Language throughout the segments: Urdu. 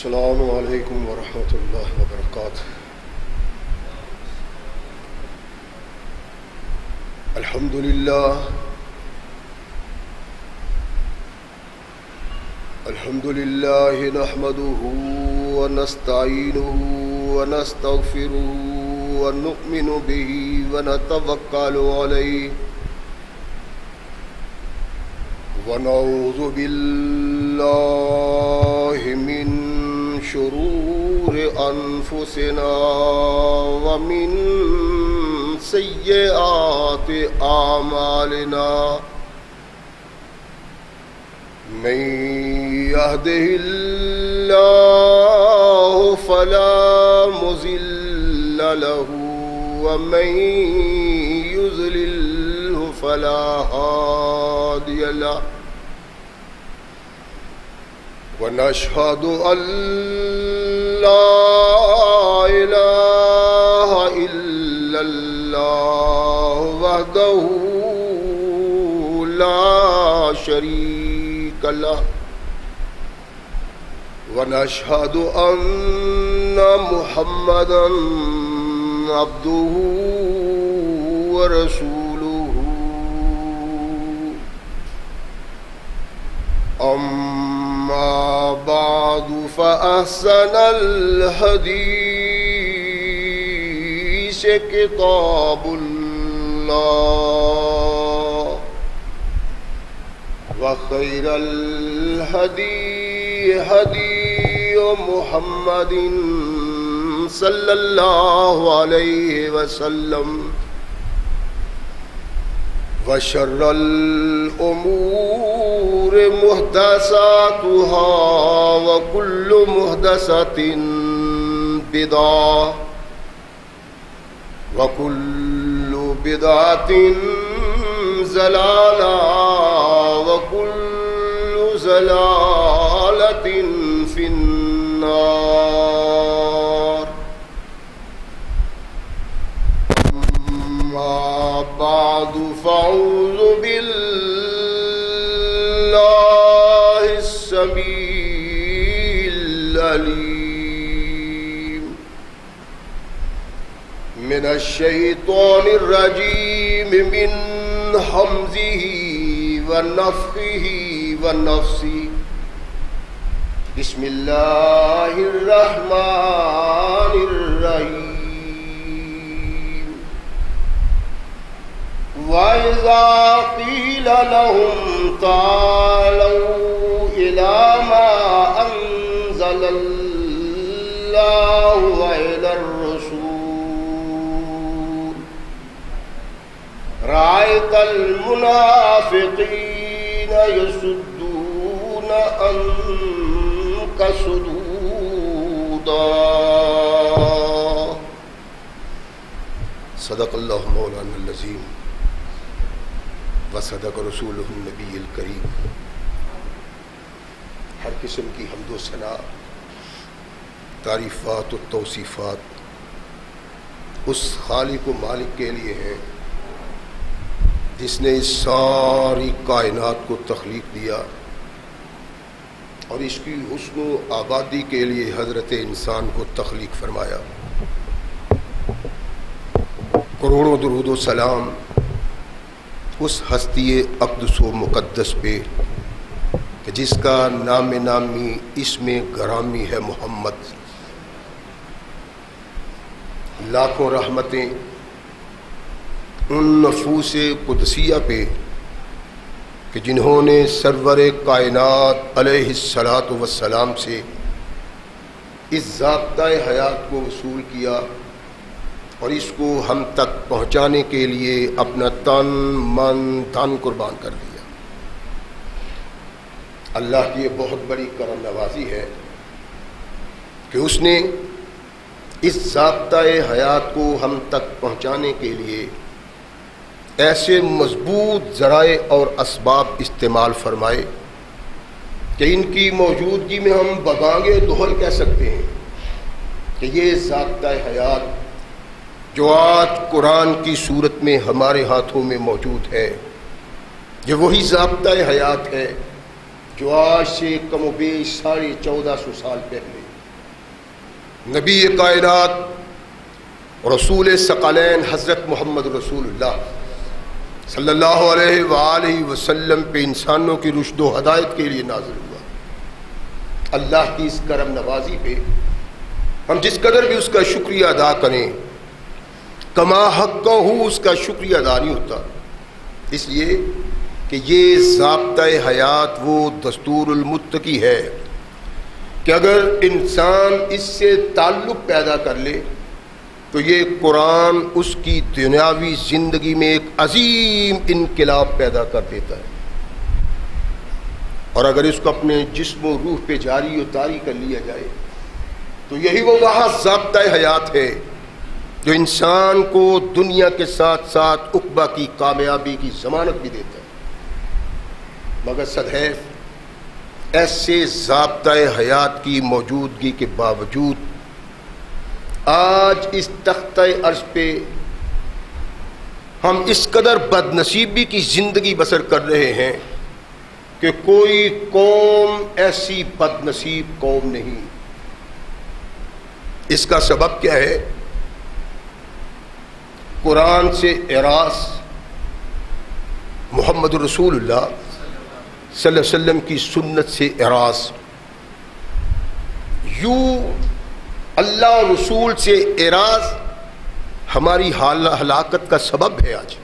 السلام علیکم ورحمۃ اللہ وبرکاتہ۔ الحمد للہ نحمده ونستعینه ونستغفره ونؤمن به ونتوکل علیہ ونعوذ باللہ من شرور انفسنا ومن سیئات اعمالنا من يهده الله فلا مضل له ومن يضلل فلا هادي له ونشهد أن لا إله إلا الله وحده لا شريك له ونشهد أن محمدا عبده ورسوله أما بعد فأحسن الحديث كتاب الله وخير الهدي هدي محمد صلى الله عليه وسلم وشر الأمور محدثاتها وكل محدثة بدعة وكل بدعة ضلالة وكل ضلالة في النار أما بعد فأعوذ بالله السميع العليم من الشيطان الرجيم من همزه ونفخه ونفثه بسم الله الرحمن الرحيم وَإِذَا قِيلَ لَهُمْ تَعَالَوْا إِلَى مَا أَنزَلَ اللَّهُ وَإِلَى الرَّسُولِ رَأَيْتَ الْمُنَافِقِينَ يَصُدُّونَ عَنكَ صُدُودًا۔ صدق اللہ مولانا العظیم وصدق رسولہ النبی الکریم۔ ہر قسم کی حمد و ثنا، تعریفات و توصیفات اس خالق و مالک کے لیے ہیں جس نے اس ساری کائنات کو تخلیق دیا اور اس کی حسن و آبادی کے لیے حضرت انسان کو تخلیق فرمایا۔ کروڑوں درود و سلام اس ہستی اقدس و مقدس پہ کہ جس کا نام نامی اسم گرامی ہے محمد۔ لاکھوں رحمتیں ان نفوس قدسیہ پہ کہ جنہوں نے سرور کائنات علیہ الصلاۃ والسلام سے اس ضابطۂ حیات کو وصول کیا اور اس کو ہم تک پہنچانے کے لیے اپنا تن من دھن قربان کر دیا۔ اللہ کی یہ بہت بڑی کرم نوازی ہے کہ اس نے اس ضابطۂ حیات کو ہم تک پہنچانے کے لیے ایسے مضبوط ذرائع اور اسباب استعمال فرمائے کہ ان کی موجودگی میں ہم بگانگے دہل کہہ سکتے ہیں کہ یہ ضابطۂ حیات جو آج قرآن کی صورت میں ہمارے ہاتھوں میں موجود ہے، یہ وہی ضابطۂ حیات ہے جو آج سے کم و بیش 1450 سال پہلے نبی کائنات رسول ثقلین حضرت محمد رسول اللہ صلی اللہ علیہ وآلہ وسلم پہ انسانوں کی رشد و ہدایت کے لیے نازل ہوا۔ اللہ کی اس کرم نوازی پہ ہم جس قدر بھی اس کا شکریہ ادا کریں کما حق ہو اس کا شکریہ ادا نہیں ہوتا، اس لیے کہ یہ ضابطۂ حیات وہ دستور المتقی ہے کہ اگر انسان اس سے تعلق پیدا کر لے تو یہ قرآن اس کی دنیاوی زندگی میں ایک عظیم انقلاب پیدا کر دیتا ہے، اور اگر اس کو اپنے جسم و روح پہ جاری و طاری کر لیا جائے تو یہی وہ وہاں ضابطۂ حیات ہے جو انسان کو دنیا کے ساتھ ساتھ عقبہ کی کامیابی کی ضمانت بھی دیتا ہے۔ مگر صدحیف ایسے ضابطۂ حیات کی موجودگی کے باوجود آج اس تختہ عرض پہ ہم اس قدر بد نصیبی کی زندگی بسر کر رہے ہیں کہ کوئی قوم ایسی بد نصیب قوم نہیں۔ اس کا سبب کیا ہے؟ قرآن سے اعراض، محمد رسول اللہ صلی اللہ علیہ وسلم کی سنت سے اعراض، یوں اللہ اور رسول سے اعراض ہماری ہلاکت کا سبب ہے آج،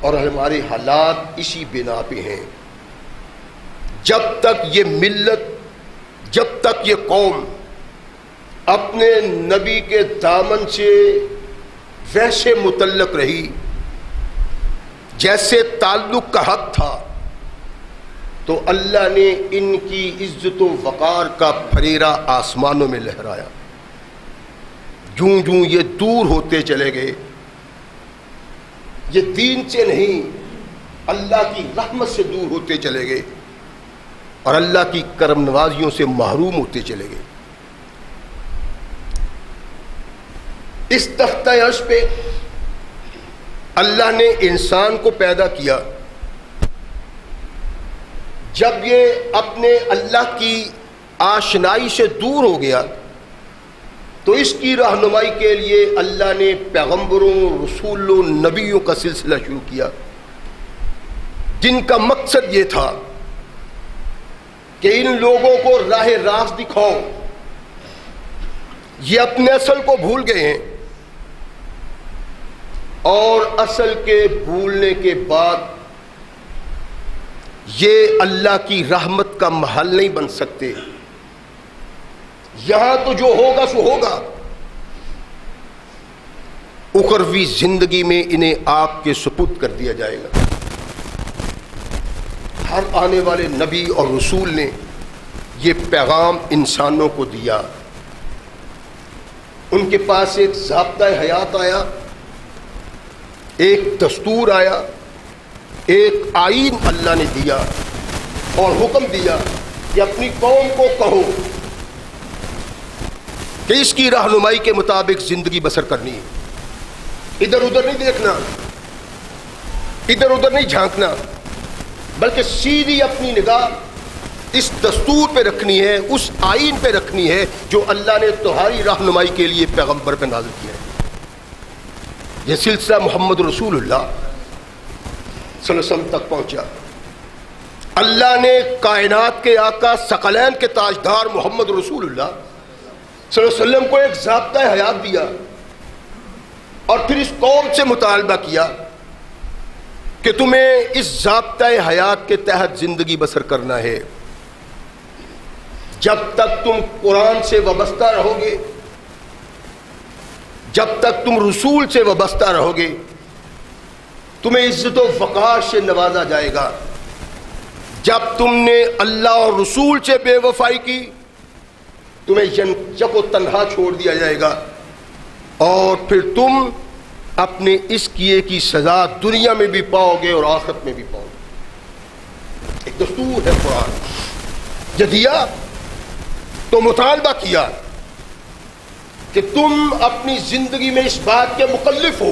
اور ہمارے حالات اسی بنا پہ ہیں۔ جب تک یہ ملت، جب تک یہ قوم اپنے نبی کے دامن سے ویسے متعلق رہی جیسے تعلق کا حق تھا، تو اللہ نے ان کی عزت و وقار کا پھریرا آسمانوں میں لہرایا۔ جوں جوں یہ دور ہوتے چلے گئے، یہ دین سے نہیں اللہ کی رحمت سے دور ہوتے چلے گئے اور اللہ کی کرم نوازیوں سے محروم ہوتے چلے گئے۔ اس تختہ عرش پہ اللہ نے انسان کو پیدا کیا، جب یہ اپنے اللہ کی آشنائی سے دور ہو گیا تو اس کی رہنمائی کے لیے اللہ نے پیغمبروں، رسولوں، نبیوں کا سلسلہ شروع کیا، جن کا مقصد یہ تھا کہ ان لوگوں کو راہ راست دکھاؤ۔ یہ اپنے اصل کو بھول گئے ہیں، اور اصل کے بھولنے کے بعد یہ اللہ کی رحمت کا محل نہیں بن سکتے۔ یہاں تو جو ہوگا سو ہوگا، اخروی زندگی میں انہیں آپ کے سپرد کر دیا جائے گا۔ ہر آنے والے نبی اور رسول نے یہ پیغام انسانوں کو دیا۔ ان کے پاس ایک ضابطۂ حیات آیا، ایک دستور آیا، ایک آئین اللہ نے دیا اور حکم دیا کہ اپنی قوم کو کہو کہ اس کی رہنمائی کے مطابق زندگی بسر کرنی ہے۔ ادھر ادھر نہیں دیکھنا، ادھر ادھر نہیں جھانکنا، بلکہ سیدھی اپنی نگاہ اس دستور پہ رکھنی ہے، اس آئین پہ رکھنی ہے جو اللہ نے تمہاری رہنمائی کے لیے پیغمبر پہ نازل کیا ہے۔ یہ سلسلہ محمد رسول اللہ صلی اللہ علیہ وسلم تک پہنچا۔ اللہ نے کائنات کے آقا ثقلین کے تاجدار محمد رسول اللہ صلی اللہ علیہ وسلم کو ایک ضابطۂ حیات دیا، اور پھر اس قوم سے مطالبہ کیا کہ تمہیں اس ضابطۂ حیات کے تحت زندگی بسر کرنا ہے۔ جب تک تم قرآن سے وابستہ رہو گے، جب تک تم رسول سے وابستہ رہو گے، تمہیں عزت و وقار سے نوازا جائے گا۔ جب تم نے اللہ اور رسول سے بے وفائی کی، تمہیں یک و تنہا چھوڑ دیا جائے گا، اور پھر تم اپنے اس کیے کی سزا دنیا میں بھی پاؤ گے اور آخرت میں بھی پاؤ گے۔ ایک دستور ہے قرآن، یہ دیا تو مطالبہ کیا کہ تم اپنی زندگی میں اس بات کے مکلف ہو،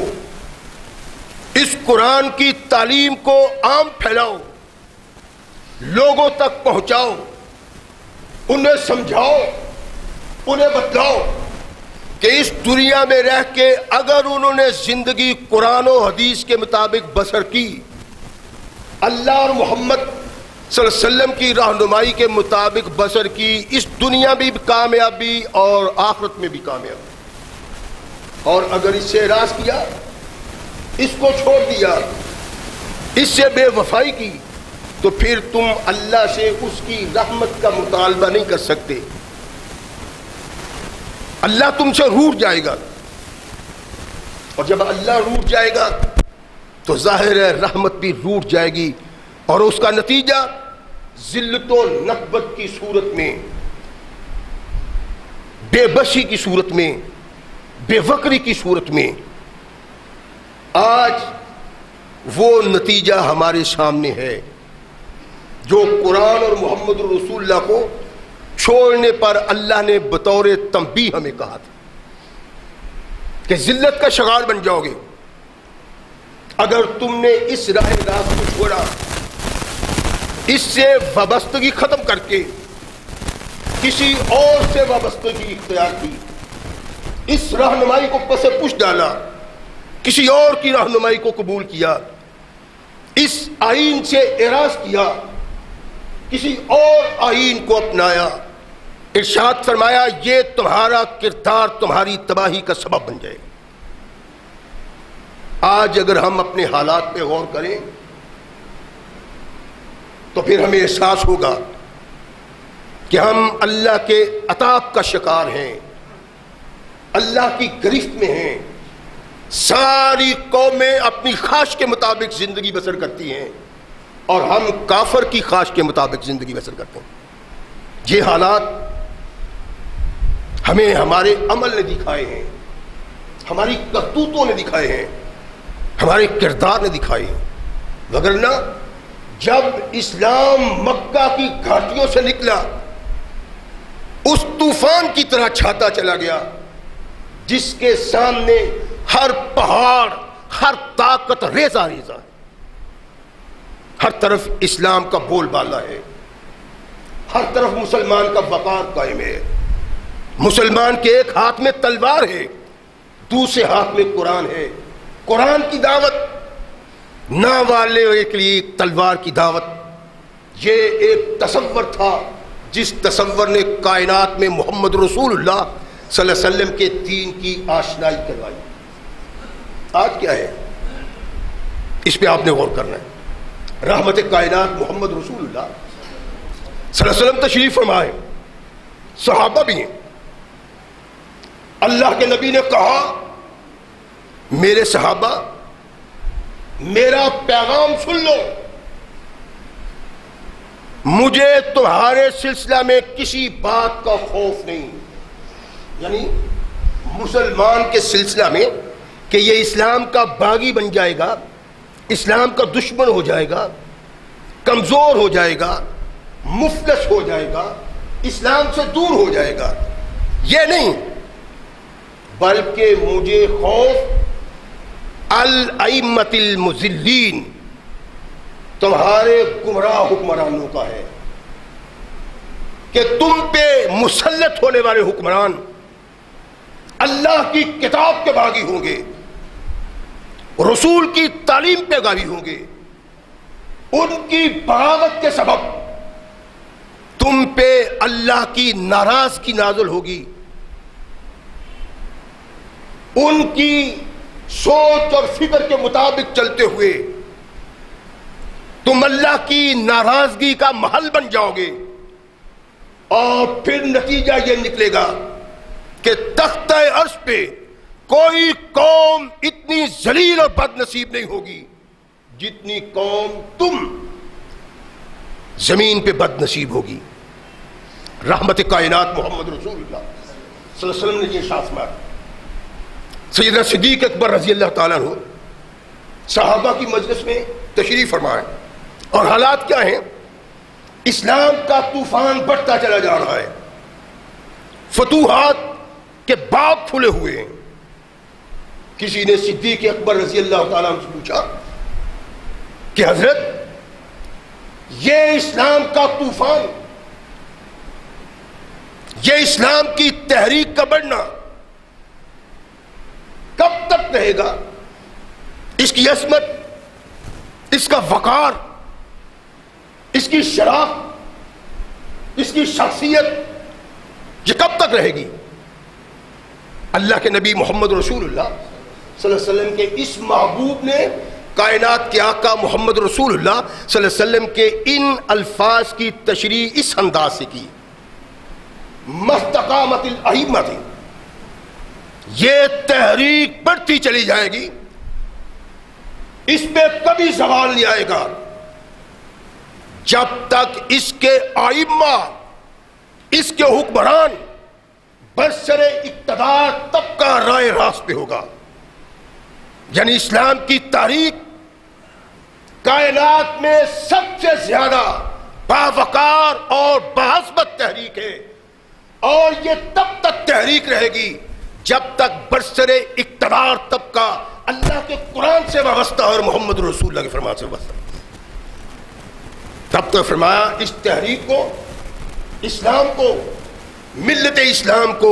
اس قرآن کی تعلیم کو عام پھیلاؤ، لوگوں تک پہنچاؤ، انہیں سمجھاؤ انہیں بتلاؤ کہ اس دنیا میں رہ کے اگر انہوں نے زندگی قرآن و حدیث کے مطابق بسر کی، اللہ اور محمد صلی اللہ علیہ وسلم کی رہنمائی کے مطابق بسر کی، اس دنیا میں بھی کامیابی اور آخرت میں بھی کامیابی، اور اگر اس سے اعراض کیا، اس کو چھوڑ دیا، اس سے بے وفائی کی، تو پھر تم اللہ سے اس کی رحمت کا مطالبہ نہیں کر سکتے، اللہ تم سے روٹھ جائے گا، اور جب اللہ روٹھ جائے گا تو ظاہر ہے رحمت بھی روٹھ جائے گی، اور اس کا نتیجہ ذلت و نکبت کی صورت میں، بے بسی کی صورت میں، بے وقری کی صورت میں۔ آج وہ نتیجہ ہمارے سامنے ہے جو قرآن اور محمد رسول اللہ کو چھوڑنے پر اللہ نے بطور تنبیہ ہمیں کہا تھا کہ ذلت کا شکار بن جاؤ گے اگر تم نے اس راہ راست کو چھوڑا، اس سے وابستگی ختم کر کے کسی اور سے وابستگی اختیار کی، اس رہنمائی کو پس پش ڈالا، کسی اور کی رہنمائی کو قبول کیا، اس آئین سے اعراض کیا، کسی اور آئین کو اپنایا، ارشاد فرمایا یہ تمہارا کردار تمہاری تباہی کا سبب بن جائے۔ آج اگر ہم اپنے حالات پہ غور کریں تو پھر ہمیں احساس ہوگا کہ ہم اللہ کے عطاب کا شکار ہیں، اللہ کی گرفت میں ہیں۔ ساری قومیں اپنی خواہش کے مطابق زندگی بسر کرتی ہیں اور ہم کافر کی خواہش کے مطابق زندگی بسر کرتے ہیں۔ یہ حالات ہمیں ہمارے عمل نے دکھائے ہیں، ہماری کرتوتوں نے دکھائے ہیں، ہمارے کردار نے دکھائے ہیں، وگرنہ جب اسلام مکہ کی گھاٹیوں سے نکلا اس طوفان کی طرح چھاتا چلا گیا جس کے سامنے ہر پہاڑ، ہر طاقت ریزہ ریزہ، ہر طرف اسلام کا بول بالا ہے، ہر طرف مسلمان کا وقار قائم ہے، مسلمان کے ایک ہاتھ میں تلوار ہے، دوسرے ہاتھ میں قرآن ہے، قرآن کی دعوت، نہ والے کے لیے تلوار کی دعوت۔ یہ ایک تصور تھا جس تصور نے کائنات میں محمد رسول اللہ صلی اللہ علیہ وسلم کے دین کی آشنائی کروائی۔ آج کیا ہے اس پہ آپ نے غور کرنا ہے۔ رحمت کائنات محمد رسول اللہ صلی اللہ علیہ وسلم تشریف فرمائے، صحابہ بھی ہیں، اللہ کے نبی نے کہا میرے صحابہ میرا پیغام سن لو، مجھے تمہارے سلسلہ میں کسی بات کا خوف نہیں، یعنی مسلمان کے سلسلہ میں کہ یہ اسلام کا باغی بن جائے گا، اسلام کا دشمن ہو جائے گا، کمزور ہو جائے گا، مفلس ہو جائے گا، اسلام سے دور ہو جائے گا، یہ نہیں، بلکہ مجھے خوف الائمۃ المضلین، تمہارے گمراہ حکمرانوں کا ہے کہ تم پہ مسلط ہونے والے حکمران اللہ کی کتاب کے باغی ہوں گے، رسول کی تعلیم پہ غاوی ہوں گے، ان کی بغاوت کے سبب تم پہ اللہ کی ناراضگی نازل ہوگی، ان کی سوچ اور فکر کے مطابق چلتے ہوئے تم اللہ کی ناراضگی کا محل بن جاؤ گے، اور پھر نتیجہ یہ نکلے گا کہ تختہ عرش پہ کوئی قوم اتنی ذلیل اور بد نصیب نہیں ہوگی جتنی قوم تم زمین پہ بد نصیب ہوگی۔ رحمت کائنات محمد رسول اللہ صلی اللہ علیہ وسلم نے یہ ارشاد فرمایا۔ سیدنا صدیق اکبر رضی اللہ تعالیٰ عنہ صحابہ کی مجلس میں تشریف فرمائے، اور حالات کیا ہیں؟ اسلام کا طوفان بڑھتا چلا جا رہا ہے، فتوحات کے باب کھلے ہوئے ہیں۔ کسی نے صدیق اکبر رضی اللہ تعالیٰ عنہ سے پوچھا کہ حضرت یہ اسلام کا طوفان یہ اسلام کی تحریک کا بڑھنا کب تک رہے گا؟ اس کی عظمت، اس کا وقار، اس کی شرف، اس کی شخصیت، یہ کب تک رہے گی؟ اللہ کے نبی محمد رسول اللہ صلی اللہ علیہ وسلم کے اس محبوب نے کائنات کے آقا محمد رسول اللہ صلی اللہ علیہ وسلم کے ان الفاظ کی تشریح اس انداز سے کی، مستقامت الائمہ، یہ تحریک بڑھتی چلی جائے گی، اس پہ کبھی زوال نہیں آئے گا جب تک اس کے ائمہ، اس کے حکمران برسر اقتدار طبقہ رائے راست پہ ہوگا۔ یعنی اسلام کی تاریخ کائنات میں سب سے زیادہ باوقار اور باعظمت تحریک ہے، اور یہ تب تک تحریک رہے گی جب تک برسر اقتدار طبقہ اللہ کے قرآن سے وابستہ اور محمد رسول اللہ کے فرمان سے وابستہ۔ تب تو فرمایا اس تحریک کو، اسلام کو، ملت اسلام کو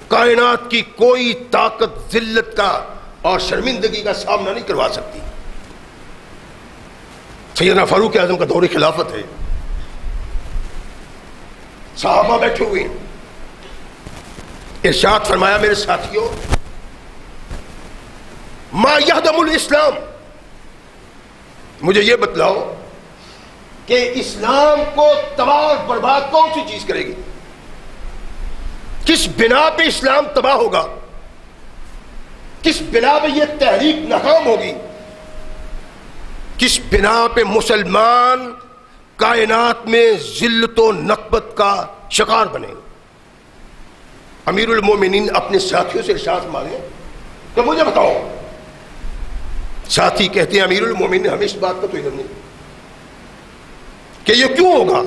کائنات کی کوئی طاقت ذلت کا اور شرمندگی کا سامنا نہیں کروا سکتی۔ سیدنا فاروق اعظم کا دور خلافت ہے، صحابہ بیٹھے ہوئے ہیں، ارشاد فرمایا میرے ساتھیوں، ما یہدم الاسلام، مجھے یہ بتلاؤ کہ اسلام کو تباہ اور برباد کون سی چیز کرے گی؟ کس بنا پہ اسلام تباہ ہوگا؟ کس بنا پہ یہ تحریک ناکام ہوگی؟ کس بنا پہ مسلمان کائنات میں ذلت و نکبت کا شکار بنے گا؟ امیر المومنین اپنے ساتھیوں سے ارشاد مانگے کہ مجھے بتاؤ۔ ساتھی کہتے ہیں امیر المومنین ہمیں اس بات کا تو علم نہیں کہ یہ کیوں ہوگا۔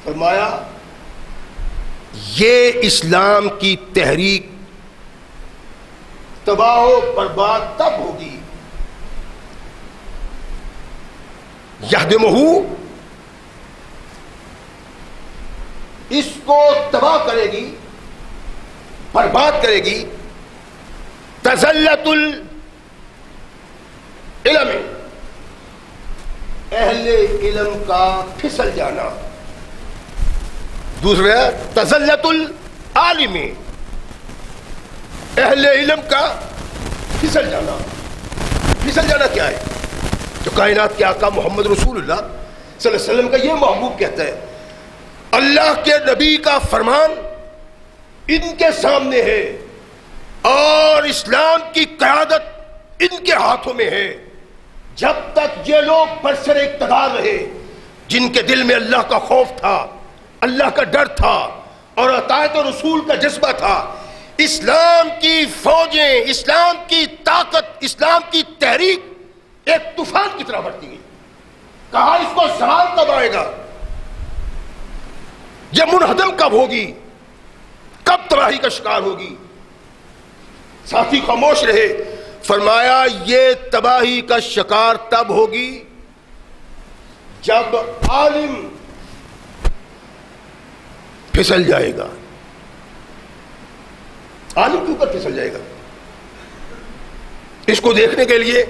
فرمایا یہ اسلام کی تحریک تباہ و برباد تب ہوگی یہدمہ، اس کو تباہ کرے گی، برباد کرے گی، تزلت العلم، اہل علم کا پھسل جانا۔ دوسرا تزلت العالم، اہل علم کا پھسل جانا۔ پھسل جانا کیا ہے؟ جو کائنات کے آقا محمد رسول اللہ صلی اللہ علیہ وسلم کا یہ محبوب کہتا ہے اللہ کے نبی کا فرمان ان کے سامنے ہے اور اسلام کی قیادت ان کے ہاتھوں میں ہے۔ جب تک یہ لوگ برسر اقتدار رہے، جن کے دل میں اللہ کا خوف تھا، اللہ کا ڈر تھا اور اطاعت رسول کا جذبہ تھا، اسلام کی فوجیں، اسلام کی طاقت، اسلام کی تحریک ایک طوفان کی طرح بڑھتی گئی۔ کہا اس کو زوال کب آئے گا؟ یہ منہدم کب ہوگی؟ کب تباہی کا شکار ہوگی؟ ساتھی خاموش رہے۔ فرمایا یہ تباہی کا شکار تب ہوگی جب عالم پھسل جائے گا۔ عالم کے اوپر پھسل جائے گا۔ اس کو دیکھنے کے لیے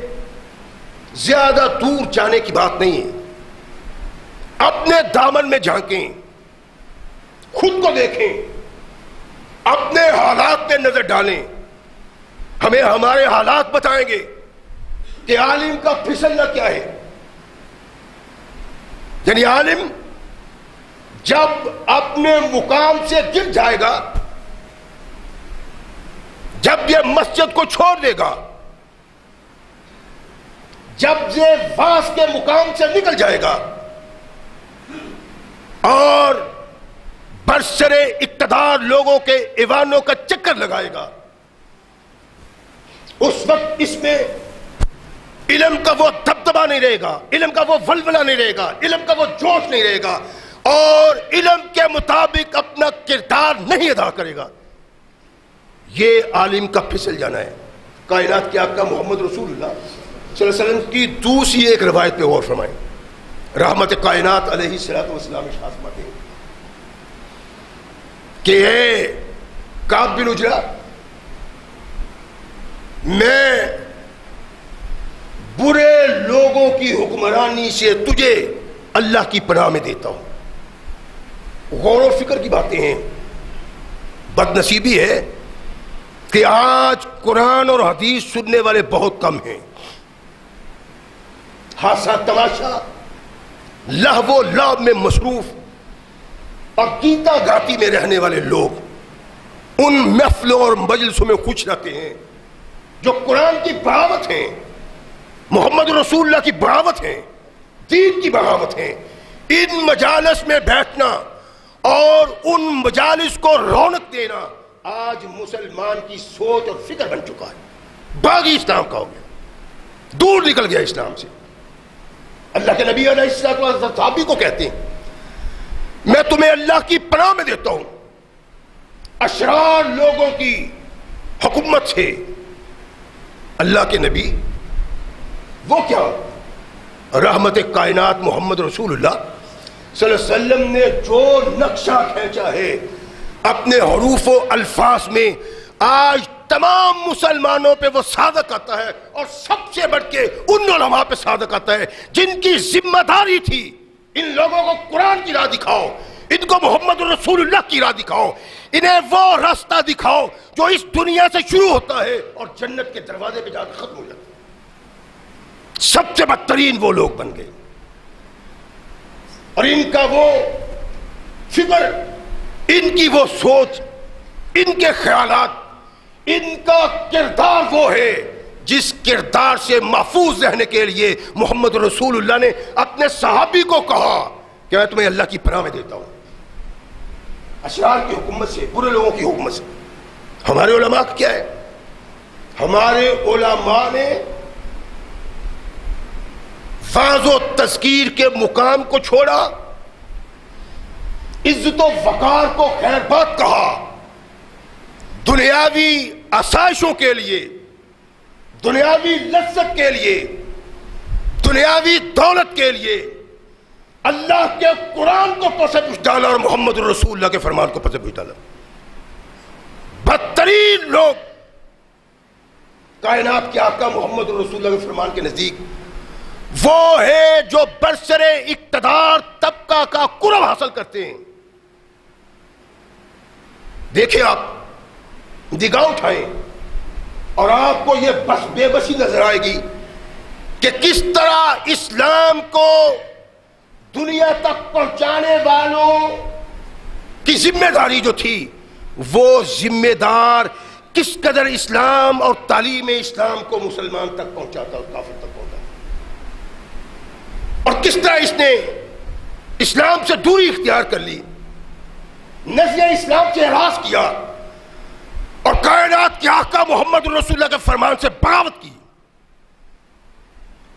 زیادہ دور جانے کی بات نہیں ہے، اپنے دامن میں جھانکیں، خود کو دیکھیں، اپنے حالات پہ نظر ڈالیں۔ ہمیں ہمارے حالات بتائیں گے کہ عالم کا پھسلنا کیا ہے۔ یعنی عالم جب اپنے مقام سے گر جائے گا، جب یہ مسجد کو چھوڑ دے گا، جب یہ واس کے مقام سے نکل جائے گا اور برسر اقتدار لوگوں کے ایوانوں کا چکر لگائے گا، اس وقت اس میں علم کا وہ دبدبا نہیں رہے گا، علم کا وہ ولولہ نہیں رہے گا، علم کا وہ جوش نہیں رہے گا، اور علم کے مطابق اپنا کردار نہیں ادا کرے گا۔ یہ عالم کا پھسل جانا ہے۔ کائنات کے آقا محمد رسول اللہ صلی اللہ علیہ وسلم کی دوسری ایک روایت پہ غور فرمائیں۔ رحمت کائنات علیہ الصلوۃ والسلام ارشاد فرماتے ہیں کہ اے کعب بن عجرہ، میں برے لوگوں کی حکمرانی سے تجھے اللہ کی پناہ میں دیتا ہوں۔ غور و فکر کی باتیں ہیں۔ بد نصیبی ہے کہ آج قرآن اور حدیث سننے والے بہت کم ہیں۔ ہاسا تماشا، لہو و لعب میں مصروف اور گیتا گاتی میں رہنے والے لوگ ان محفلوں اور مجلسوں میں خوش رہتے ہیں جو قرآن کی بغاوت ہیں، محمد رسول اللہ کی بغاوت ہیں، دین کی بغاوت ہیں۔ ان مجالس میں بیٹھنا اور ان مجالس کو رونق دینا آج مسلمان کی سوچ اور فکر بن چکا ہے۔ باغی اسلام کا ہو گیا، دور نکل گیا اسلام سے۔ اللہ کے نبی علیہ الصلوۃ والسلام صحابی کو کہتے ہیں میں تمہیں اللہ کی پناہ میں دیتا ہوں اشرار لوگوں کی حکومت سے۔ اللہ کے نبی وہ کیا رحمت کائنات محمد رسول اللہ صلی اللہ علیہ وسلم نے جو نقشہ کھینچا ہے اپنے حروف و الفاظ میں، آج تمام مسلمانوں پہ وہ صادق آتا ہے، اور سب سے بڑھ کے ان علماء پہ صادق آتا ہے جن کی ذمہ داری تھی ان لوگوں کو قرآن کی راہ دکھاؤ، ان کو محمد رسول اللہ کی راہ دکھاؤ، انہیں وہ راستہ دکھاؤ جو اس دنیا سے شروع ہوتا ہے اور جنت کے دروازے پہ جا کے ختم ہو جاتا ہے۔ سب سے بدترین وہ لوگ بن گئے، اور ان کا وہ فکر، ان کی وہ سوچ، ان کے خیالات، ان کا کردار وہ ہے جس کردار سے محفوظ رہنے کے لیے محمد رسول اللہ نے اپنے صحابی کو کہا کہ میں تمہیں اللہ کی پناہ میں دیتا ہوں اشرار کی حکومت سے، برے لوگوں کی حکومت سے۔ ہمارے علماء کیا ہے؟ ہمارے علماء نے فاض و تذکیر کے مقام کو چھوڑا، عزت و وقار کو خیر بات کہا، دنیاوی آسائشوں کے لیے، دنیاوی لذت کے لیے، دنیاوی دولت کے لیے اللہ کے قرآن کو پس پش ڈالا اور محمد رسول اللہ کے فرمان کو پس پش ڈالا۔ بدترین لوگ کائنات کے آقا محمد رسول اللہ کے فرمان کے نزدیک وہ ہے جو برسر اقتدار طبقہ کا قرب حاصل کرتے ہیں۔ دیکھیں، آپ نگاہ اٹھائیں اور آپ کو یہ بے بسی نظر آئے گی کہ کس طرح اسلام کو دنیا تک پہنچانے والوں کی ذمہ داری جو تھی، وہ ذمہ دار کس قدر اسلام اور تعلیم اسلام کو مسلمان تک پہنچاتا اور کافر تک پہنچاتا، اور کس طرح اس نے اسلام سے دوری اختیار کر لی، نزع اسلام سے اعراض کیا اور کائنات کے آقا محمد رسول اللہ کے فرمان سے بغاوت کی۔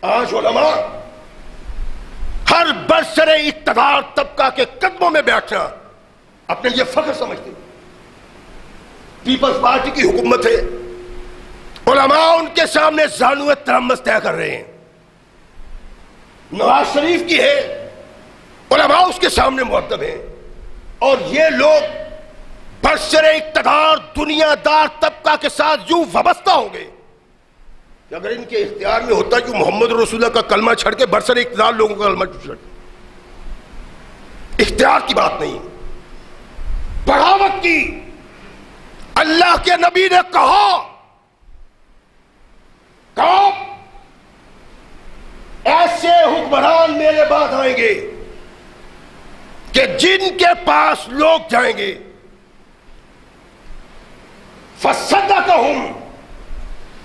آج علماء ہر برسر اقتدار طبقہ کے قدموں میں بیٹھنا اپنے لیے فخر سمجھتے ہیں۔ پیپلز پارٹی کی حکومت ہے، علماء ان کے سامنے زانو ترمس طے کر رہے ہیں۔ نواز شریف کی ہے، علماء اس کے سامنے مؤدب ہیں، اور یہ لوگ برسر اقتدار دنیا دار طبقہ کے ساتھ یوں وابستہ ہو گئے کہ اگر ان کے اختیار میں ہوتا کہ محمد رسول اللہ کا کلمہ چھڑ کے برسر اقتدار لوگوں کا کلمہ چھڑ، اختیار کی بات نہیں، بغاوت کی۔ اللہ کے نبی نے کہا ایسے حکمران میرے بعد آئیں گے کہ جن کے پاس لوگ جائیں گے فَصَدَّقَهُمْ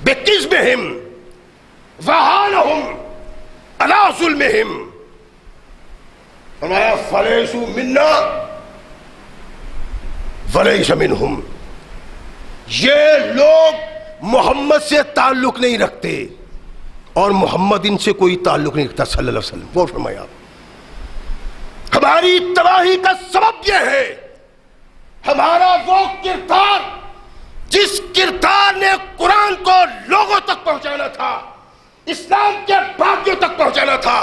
بِكِذْبِهِمْ وَهَانَهُمْ عَلَىٰ ظُلْمِهِمْ، فرمایا فَلَيْسُوا مِنَّا وَلَيْسَ مِنْهُمْ۔ یہ لوگ محمد سے تعلق نہیں رکھتے اور محمد ان سے کوئی تعلق نہیں رکھتا صلی اللہ علیہ وسلم۔ وہ فرمایا ہماری تباہی کا سبب یہ ہے ہمارا وہ کردار جس کردار نے قرآن کو لوگوں تک پہنچانا تھا، اسلام کے باغیوں تک پہنچانا تھا۔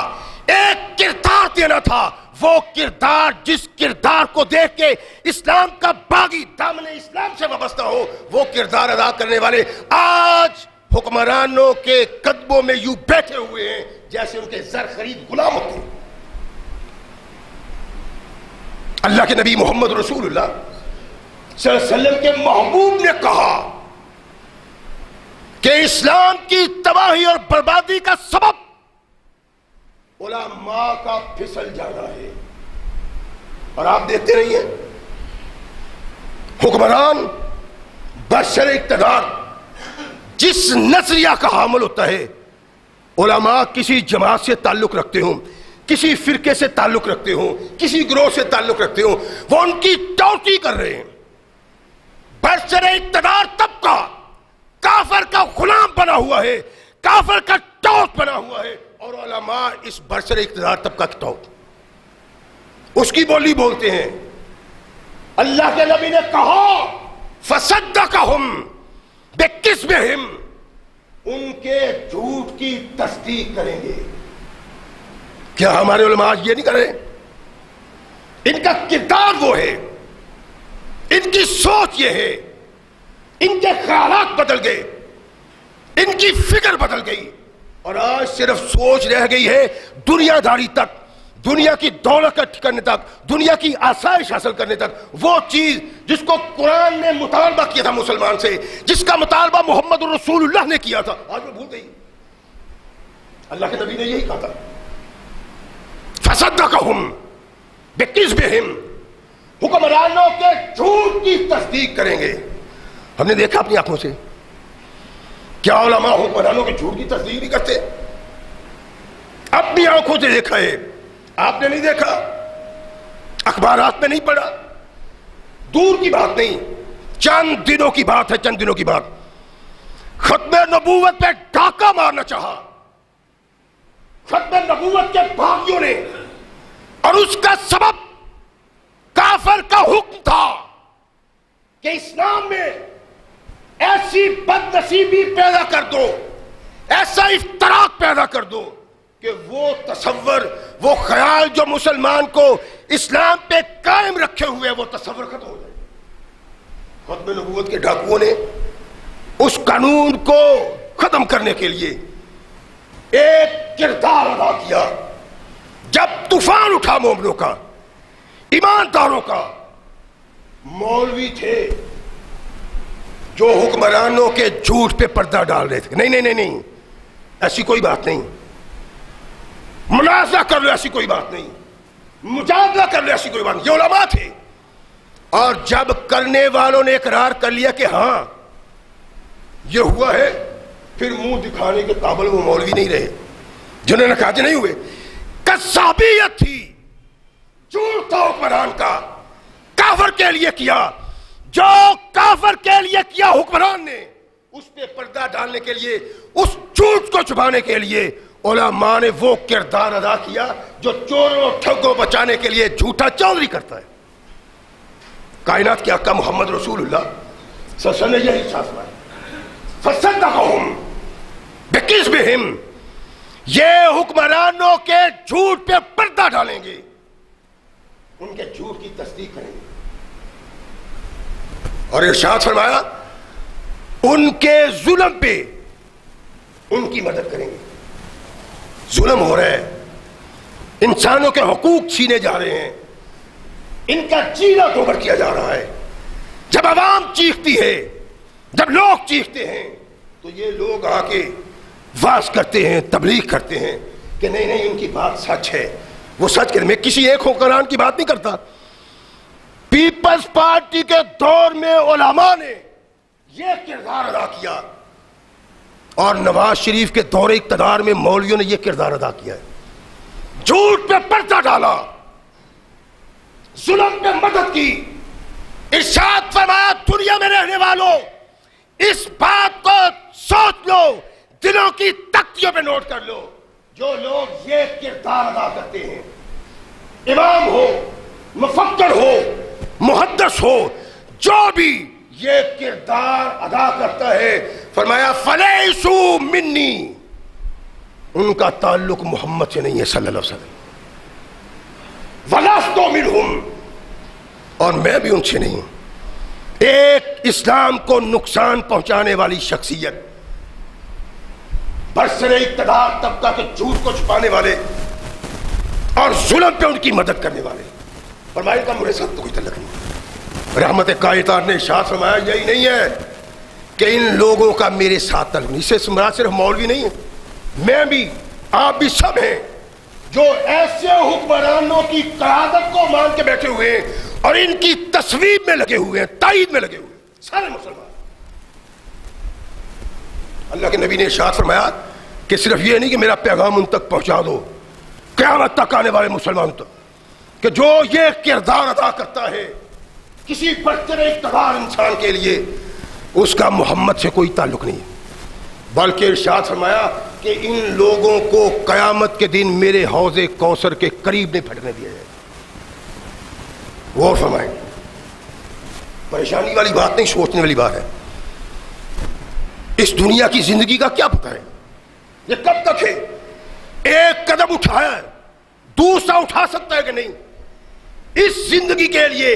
ایک کردار دینا تھا، وہ کردار جس کردار کو دیکھ کے اسلام کا باغی دامن اسلام سے وابستہ ہو، وہ کردار ادا کرنے والے آج حکمرانوں کے قدموں میں یوں بیٹھے ہوئے ہیں جیسے ان کے زر خرید غلام ہوتے ہیں۔ اللہ کے نبی محمد رسول اللہ صلی اللہ علیہ وسلم کے محبوب نے کہا کہ اسلام کی تباہی اور بربادی کا سبب علماء کا پھسل جانا ہے۔ اور آپ دیکھتے رہیے حکمران برسر اقتدار جس نظریہ کا حامل ہوتا ہے، علماء کسی جماعت سے تعلق رکھتے ہوں، کسی فرقے سے تعلق رکھتے ہوں، کسی گروہ سے تعلق رکھتے ہوں، وہ ان کی ٹوٹی کر رہے ہیں۔ برسر اقتدار طبقہ کافر کا غلام بنا ہوا ہے، کافر کا ٹوٹ بنا ہوا ہے، اور علماء اس برسر اقتدار طبقہ کی ٹوٹ، اس کی بولی بولتے ہیں۔ اللہ کے نبی نے کہا فصدقہم بکذبہم، ان کے جھوٹ کی تصدیق کریں گے۔ کیا ہمارے علماء آج یہ نہیں کر رہے؟ ان کا کردار وہ ہے، ان کی سوچ یہ ہے، ان کے خیالات بدل گئے، ان کی فکر بدل گئی، اور آج صرف سوچ رہ گئی ہے دنیا داری تک، دنیا کی دولت اکٹھی کرنے تک، دنیا کی آسائش حاصل کرنے تک۔ وہ چیز جس کو قرآن نے مطالبہ کیا تھا مسلمان سے، جس کا مطالبہ محمد رسول اللہ نے کیا تھا، آج وہ بھول گئی۔ اللہ کے نبی نے یہی کہا تھا فصدقہم بکذبہم، حکمرانوں کے جھوٹ کی تصدیق کریں گے۔ ہم نے دیکھا اپنی آنکھوں سے، کیا علماء حکمرانوں کے جھوٹ کی تصدیق نہیں کرتے؟ اپنی آنکھوں سے دیکھا ہے، آپ نے نہیں دیکھا، اخبارات میں نہیں پڑھا، دور کی بات نہیں، چند دنوں کی بات ہے، چند دنوں کی بات، ختم نبوت پہ ڈاکہ مارنا چاہا ختم نبوت کے باغیوں نے، اور اس کا سبب کافر کا حکم تھا کہ اسلام میں ایسی بد نصیبی پیدا کر دو، ایسا افتراق پیدا کر دو کہ وہ تصور، وہ خیال جو مسلمان کو اسلام پہ قائم رکھے ہوئے وہ تصور ختم ہو جائے۔ ختم نبوت کے ڈاکوؤں نے اس قانون کو ختم کرنے کے لیے ایک کردار ادا کیا۔ جب طوفان اٹھا مومنوں کا، ایمانداروں کا، مولوی تھے جو حکمرانوں کے جھوٹ پہ پردہ ڈال رہے تھے، نہیں، ایسی کوئی بات نہیں، منازعہ کر لو ایسی کوئی بات نہیں، مجادلہ کر لو ایسی کوئی بات نہیں، یہ علماء تھے۔ اور جب کرنے والوں نے اقرار کر لیا کہ ہاں یہ ہوا ہے، پھر منہ دکھانے کے قابل وہ مولوی نہیں رہے جنہوں نے کہا کہ نہیں ہوئے۔ کذابیت تھی، جھوٹ تھا حکمران کا، کافر کے لیے کیا، جو کافر کے لیے کیا حکمران نے، اس پہ پردہ ڈالنے کے لیے، اس جھوٹ کو چھپانے کے لیے علماء نے وہ کردار ادا کیا جو چوروں ٹھگوں بچانے کے لیے جھوٹا چودھری کرتا ہے۔ کائنات کے آقا محمد رسول اللہ صلی اللہ علیہ وسلم نے یہی فیصلہ فصدقہم بکذبہم، یہ حکمرانوں کے جھوٹ پہ پردہ ڈالیں گے، ان کے جھوٹ کی تصدیق کریں گے، اور ارشاد فرمایا ان کے ظلم پہ ان کی مدد کریں گے۔ ظلم ہو رہا ہے، انسانوں کے حقوق چھینے جا رہے ہیں، ان کا چیرہ دوبر کیا جا رہا ہے۔ جب عوام چیختی ہے، جب لوگ چیختے ہیں، تو یہ لوگ آ کے واز کرتے ہیں، تبلیغ کرتے ہیں کہ نہیں ان کی بات سچ ہے، وہ سچ کریں۔ میں کسی ایک حکمران کی بات نہیں کرتا، پیپلز پارٹی کے دور میں علماء نے یہ کردار ادا کیا، اور نواز شریف کے دور اقتدار میں مولویوں نے یہ کردار ادا کیا ہے۔ جھوٹ پہ پردہ ڈالا، ظلم پہ مدد کی۔ ارشاد فرمایا دنیا میں رہنے والوں اس بات کو سوچ لو، دلوں کی تختیوں پہ نوٹ کر لو، جو لوگ یہ کردار ادا کرتے ہیں، امام ہو، مفکر ہو، محدث ہو، جو بھی یہ کردار ادا کرتا ہے، فرمایا فلیسوا منی، ان کا تعلق محمد سے نہیں ہے صلی اللہ علیہ وسلم۔ وَلَسْتُ مِنْهُمْ، اور میں بھی ان سے نہیں ہوں۔ ایک اسلام کو نقصان پہنچانے والی شخصیت، برسر اقتدار طبقہ کے جھوٹ کو چھپانے والے اور ظلم پہ ان کی مدد کرنے والے، فرمایا کا میرے ساتھ تو کوئی تعلق نہیں۔ رحمت کائنات نے ارشاد فرمایا یہی نہیں ہے کہ ان لوگوں کا میرے ساتھ تعلق نہیں، اس سے مراد صرف مولوی نہیں ہے، میں بھی، آپ بھی، سب ہیں جو ایسے حکمرانوں کی قیادت کو مان کے بیٹھے ہوئے ہیں اور ان کی تصویب میں لگے ہوئے ہیں، تائید میں لگے ہوئے ہیں، سارے مسلمان۔ اللہ کے نبی نے ارشاد فرمایا کہ صرف یہ نہیں کہ میرا پیغام ان تک پہنچا دو، قیامت تک آنے والے مسلمانوں تک، کہ جو یہ کردار ادا کرتا ہے کسی برتر اقتدار انسان کے لیے، اس کا محمد سے کوئی تعلق نہیں ہے، بلکہ ارشاد فرمایا کہ ان لوگوں کو قیامت کے دن میرے حوض کوثر کے قریب نہیں پھٹکنے دیا جائے۔ غور فرمائیں، پریشانی والی بات نہیں، سوچنے والی بات ہے۔ اس دنیا کی زندگی کا کیا پتہ ہے، یہ کب تک ہے؟ ایک قدم اٹھایا ہے، دوسرا اٹھا سکتا ہے کہ نہیں؟ اس زندگی کے لیے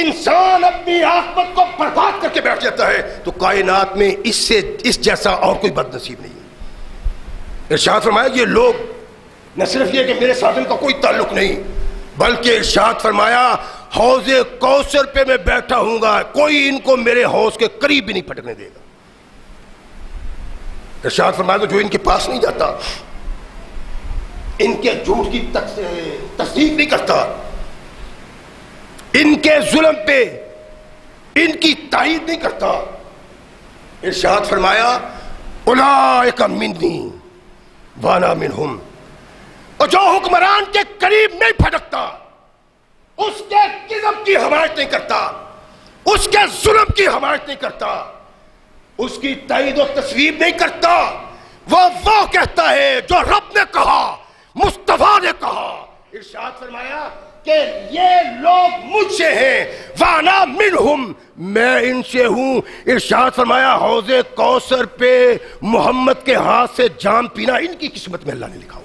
انسان اپنی عاقبت کو برباد کر کے بیٹھ جاتا ہے تو کائنات میں اس جیسا اور کوئی بد نصیب نہیں ہے۔ ارشاد فرمایا یہ لوگ نہ صرف یہ کہ میرے ساتھ ان کا کوئی تعلق نہیں، بلکہ ارشاد فرمایا حوض کوثر پہ میں بیٹھا ہوں گا، کوئی ان کو میرے حوض کے قریب بھی نہیں پھٹکنے دے گا۔ ارشاد فرمایا تو جو ان کے پاس نہیں جاتا، ان کے جھوٹ کی تصدیق نہیں کرتا، ان کے ظلم پہ ان کی تائید نہیں کرتا، ارشاد فرمایا اولئک منی وانا منہم، اور جو حکمران کے قریب نہیں پھٹکتا، اس کے کذب کی حمایت نہیں کرتا، اس کے ظلم کی حمایت نہیں کرتا، اس کی تائید و تصویب نہیں کرتا، وہ کہتا ہے جو رب نے کہا، مصطفیٰ نے کہا۔ ارشاد فرمایا کہ یہ لوگ مجھ سے ہیں، وانا منہم، میں ان سے ہوں۔ ارشاد فرمایا حوض کوثر پہ محمد کے ہاتھ سے جام پینا ان کی قسمت میں اللہ نے لکھا ہو۔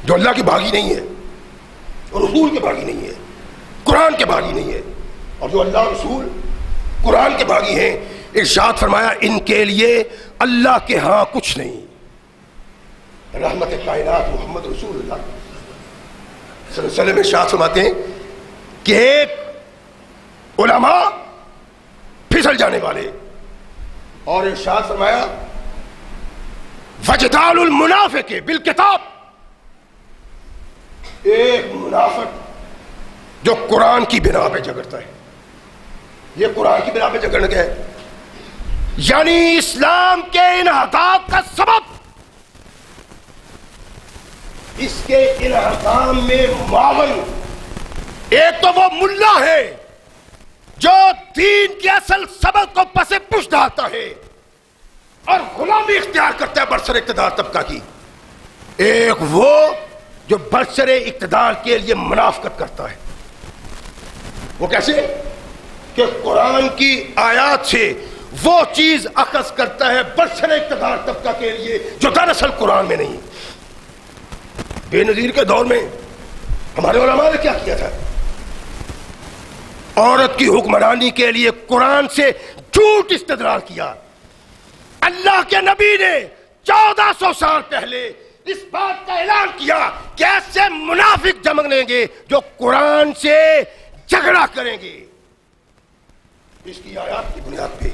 جو اللہ کے باغی نہیں ہے، رسول کے باغی نہیں ہے، قرآن کے باغی نہیں ہے، اور جو اللہ رسول قرآن کے باغی ہیں، ارشاد فرمایا ان کے لیے اللہ کے ہاں کچھ نہیں۔ رحمت کائنات محمد رسول اللہ صلی اللہ علیہ وسلم ارشاد فرماتے ہیں کہ ایک علماء پھسل جانے والے، اور ارشاد فرمایا وجدال المنافق بالکتاب، ایک منافق جو قرآن کی بنا پہ جھگڑتا ہے۔ یہ قرآن کی بنا پہ جھگڑنا کیا ہے؟ یعنی اسلام کے انحطاط کا سبب اس کے انہدام میں معاون ایک تو وہ ملا ہے جو دین کے اصل سبق کو پس پش ڈالتا ہے اور غلامی اختیار کرتا ہے برسر اقتدار طبقہ کی، ایک وہ جو برسر اقتدار کے لیے منافقت کرتا ہے۔ وہ کیسے؟ کہ قرآن کی آیات سے وہ چیز اخذ کرتا ہے برسر اقتدار طبقہ کے لیے جو دراصل قرآن میں نہیں۔ بے نظیر کے دور میں ہمارے علماء نے کیا کیا تھا؟ عورت کی حکمرانی کے لیے قرآن سے جھوٹ استدلال کیا۔ اللہ کے نبی نے 1400 سال پہلے اس بات کا اعلان کیا کہ ایسے منافق جمگیں گے جو قرآن سے جھگڑا کریں گے۔ اس کی آیات کی بنیاد پہ،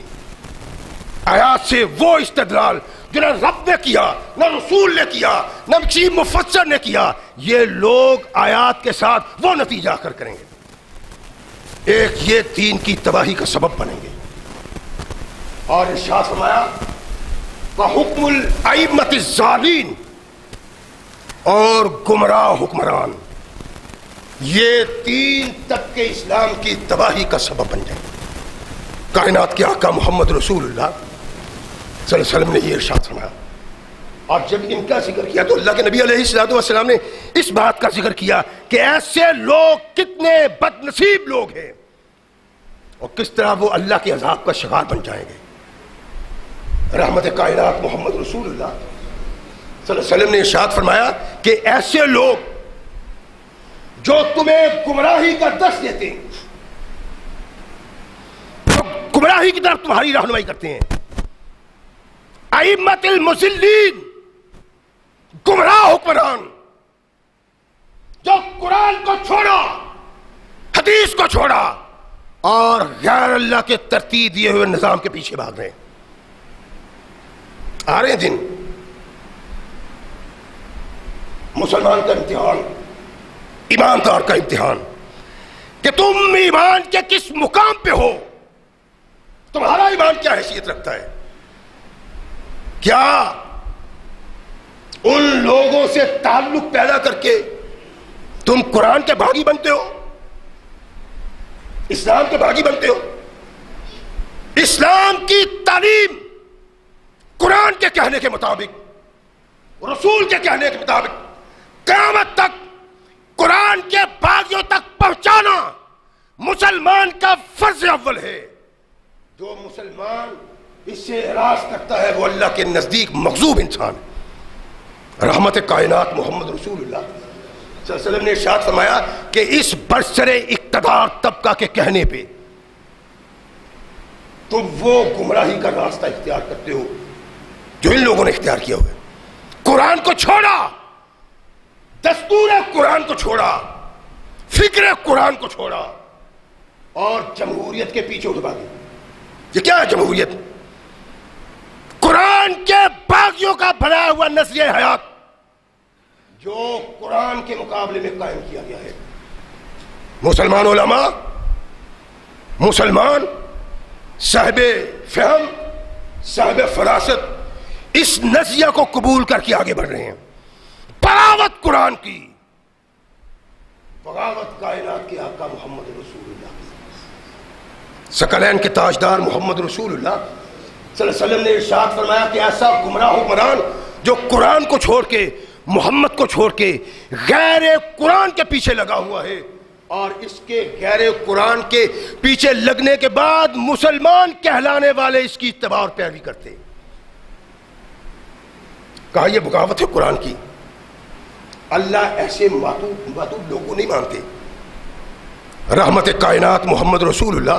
آیات سے وہ استدلال جو نہ رب نے کیا، نہ رسول نے کیا، نہ کسی مفسر نے کیا، یہ لوگ آیات کے ساتھ وہ نتیجہ کر کریں گے، ایک یہ دین کی تباہی کا سبب بنیں گے۔ اور ارشاد فرمایا وَحُکْمُ الْأَئِمَّةِ الظَّالِمِينَ، اور گمراہ حکمران، یہ تین طبقے اسلام کی تباہی کا سبب بن جائیں گے۔ کائنات کے آقا محمد رسول اللہ صلی اللہ علیہ وسلم نے یہ ارشاد فرمایا، اور جب ان کا ذکر کیا تو اللہ کے نبی علیہ السلام نے اس بات کا ذکر کیا کہ ایسے لوگ کتنے بد نصیب لوگ ہیں اور کس طرح وہ اللہ کے عذاب کا شکار بن جائیں گے۔ رحمت کائنات محمد رسول اللہ صلی اللہ علیہ وسلم نے ارشاد فرمایا کہ ایسے لوگ جو تمہیں گمراہی کا درس دیتے ہیں، گمراہی کی طرف تمہاری رہنمائی کرتے ہیں، ائمۃ المضلین، گمراہ حکمران جو قرآن کو چھوڑا، حدیث کو چھوڑا اور غیر اللہ کے ترتیب دیے ہوئے نظام کے پیچھے بھاگ رہے ہیں. آ رہے دن مسلمان کا امتحان، ایماندار کا امتحان، کہ تم ایمان کے کس مقام پہ ہو، تمہارا ایمان کیا حیثیت رکھتا ہے. کیا ان لوگوں سے تعلق پیدا کر کے تم قرآن کے باغی بنتے ہو، اسلام کے باغی بنتے ہو؟ اسلام کی تعلیم قرآن کے کہنے کے مطابق، رسول کے کہنے کے مطابق قیامت تک قرآن کے باغیوں تک پہنچانا مسلمان کا فرض اول ہے. جو مسلمان اس سے اعراض کرتا ہے وہ اللہ کے نزدیک مغضوب انسان ہے. رحمت کائنات محمد رسول اللہ صلی اللہ علیہ وسلم نے ارشاد فرمایا کہ اس برسر اقتدار طبقہ کے کہنے پہ تم وہ گمراہی کا راستہ اختیار کرتے ہو جو ان لوگوں نے اختیار کیا ہوا ہے. قرآن کو چھوڑا، دستور قرآن کو چھوڑا، فکر قرآن کو چھوڑا اور جمہوریت کے پیچھے اٹھ بھاگے. یہ کیا ہے جمہوریت؟ قرآن کے باغیوں کا بنایا ہوا نظریہ حیات جو قرآن کے مقابلے میں قائم کیا گیا ہے. مسلمان علماء، مسلمان صاحب فہم، صاحب فراست اس نظریہ کو قبول کر کے آگے بڑھ رہے ہیں. بغاوت قرآن کی، بغاوت کائنات کے آقا محمد رسول اللہ، ثقلین کے تاجدار محمد رسول اللہ صلی اللہ علیہ وسلم نے ارشاد فرمایا کہ ایسا گمراہ حکمران جو قرآن کو چھوڑ کے، محمد کو چھوڑ کے غیر قرآن کے پیچھے لگا ہوا ہے، اور اس کے غیر قرآن کے پیچھے لگنے کے بعد مسلمان کہلانے والے اس کی اتباع اور پیروی کرتے. کہا یہ بغاوت ہے قرآن کی. اللہ ایسے معتوب لوگوں نہیں مانتے. رحمت کائنات محمد رسول اللہ